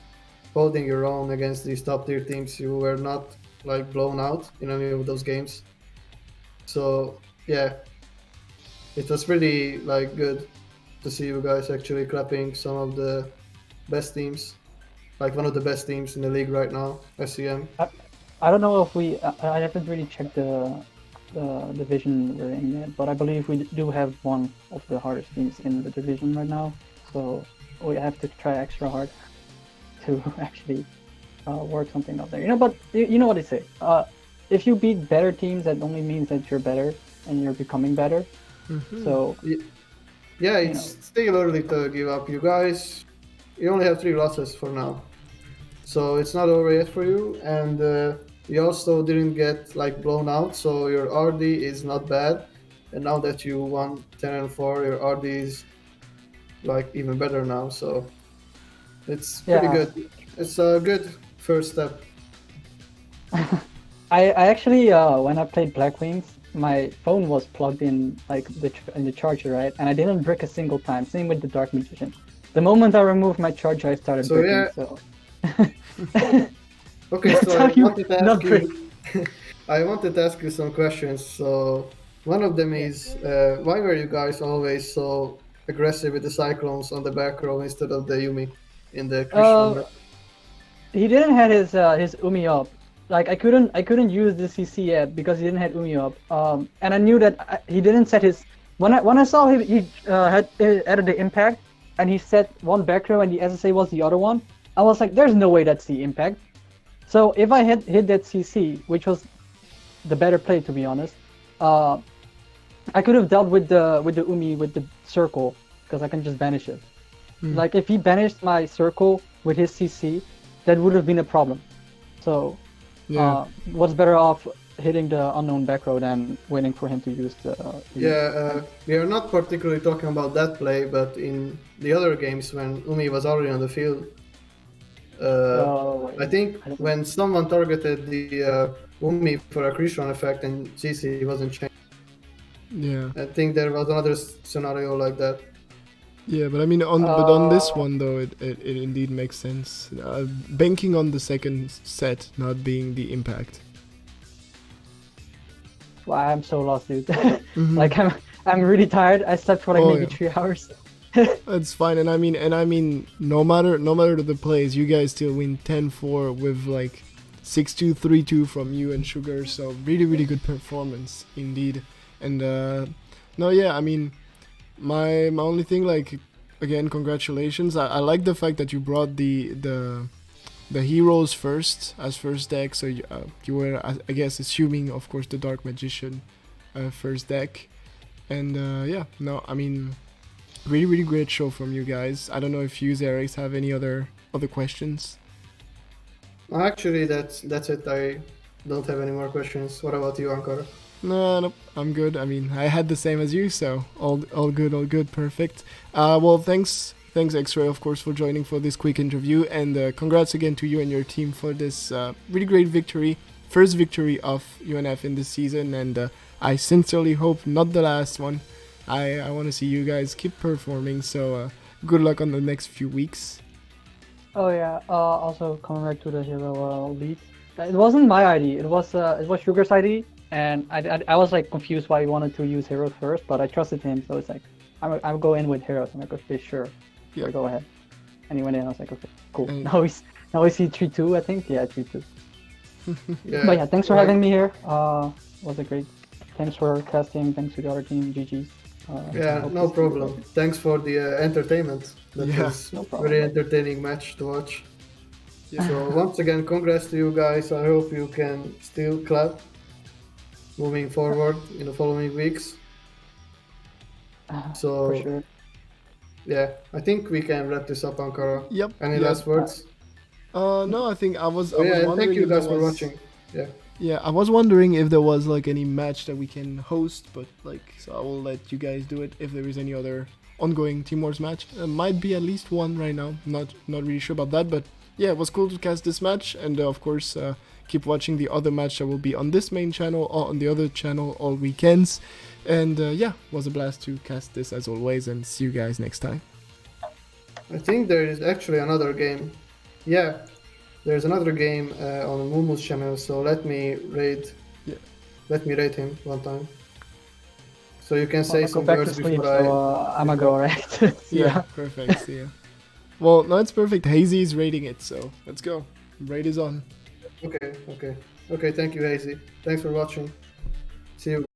holding your own against these top tier teams. You were not like blown out in any of those games. So yeah, it was pretty like good to see you guys actually clapping some of the best teams, like one of the best teams in the league right now, SEM. I don't know if I haven't really checked the division we're in yet, but I believe we do have one of the hardest teams in the division right now. So we have to try extra hard to actually work something out there. But you know what they say. If you beat better teams, that only means that you're better and you're becoming better. Mm-hmm. So yeah, it's still early to give up. You guys, you only have 3 losses for now, so it's not over yet for you. And you also didn't get like blown out, so your RD is not bad. And now that you won 10-4, your RD is like even better now. So it's pretty good. It's a good first step. I actually when I played Black Wings, my phone was plugged in like in the charger, right? And I didn't brick a single time. Same with the Dark Magician. The moment I removed my charger, I started bricking. So. Okay, so I wanted to ask you some questions. So one of them is, why were you guys always so aggressive with the Cyclones on the back row instead of the Yumi in the Krishna? He didn't have his Umi up. Like I couldn't use the CC yet because he didn't have Umi up. And I knew that he didn't set his. When I saw him, he had added the impact, and he set one back row, and the SSA was the other one. I was like, there's no way that's the impact. So if I had hit that CC, which was the better play to be honest, I could have dealt with the Umi with the circle because I can just banish it. Like if he banished my circle with his CC, that would have been a problem. So what's better off hitting the unknown back row than waiting for him to use the we are not particularly talking about that play, but in the other games when Umi was already on the field, I think when someone targeted the Umi for a Krishna effect and CC wasn't changed. Yeah. I think there was another scenario like that. Yeah, but I mean, on this one though, it indeed makes sense. Banking on the second set not being the impact. Well, I'm so lost, dude. Like I'm really tired. I slept for like maybe 3 hours. That's fine, and I mean, no matter the plays, you guys still win 10-4 with like 6-2, 3-2 from you and Sugar. So really good performance indeed. And no, yeah, I mean, my only thing, like, again, congratulations. I like the fact that you brought the heroes first as first deck. So you were, I guess, assuming, of course, the Dark Magician first deck. And yeah, no, I mean, really great show from you guys. I don't know if you, Zarex, have any other questions. Actually, that's it. I don't have any more questions. What about you, Aankara? No, I'm good. I mean, I had the same as you, so all good, perfect. Well, thanks X-Ray, of course, for joining for this quick interview, and congrats again to you and your team for this really great victory, first victory of UNF in this season, and I sincerely hope not the last one. I want to see you guys keep performing, so good luck on the next few weeks. Oh yeah. Also coming back to the hero lead, it wasn't my ID. It was Sugar's ID. And I was like confused why he wanted to use heroes first, but I trusted him, so it's like I'll go in with heroes. I'm like, okay, sure, go ahead. And he went in. I was like, okay, cool. And now he's 3-2, I think. Yeah, 3-2. But yeah, thanks for having me here. It was a great Thanks for casting. Thanks to the other team. GG's. Yeah, hope no to see you problem. again. Thanks for the entertainment. That Yeah. was No problem. very entertaining match to watch. Yeah. So once again, congrats to you guys. I hope you can still clap moving forward in the following weeks. For So sure. yeah, I think we can wrap this up, Ankara. Yep. Any Yep. last words? No, I think I was Oh, yeah, and wondering thank you if there guys for was. watching. Yeah. Yeah, I was wondering if there was like any match that we can host, but like, so I will let you guys do it if there is any other ongoing Team Wars match. Might be at least one right now. Not really sure about that, but yeah, it was cool to cast this match, and of course, keep watching the other match that will be on this main channel or on the other channel all weekends. And yeah, was a blast to cast this as always, and see you guys next time. I think there is actually another game. Yeah, there's another game on Mumu's channel. So let me rate. Yeah. Let me rate him one time. So you can Well, say I'll go some back to words sleep, before so I'm gonna go, right? Yeah, perfect. See ya. Well, no, it's perfect. Hazy is rating it, so let's go. Rate is on. Okay. Thank you, Hazy. Thanks for watching. See you.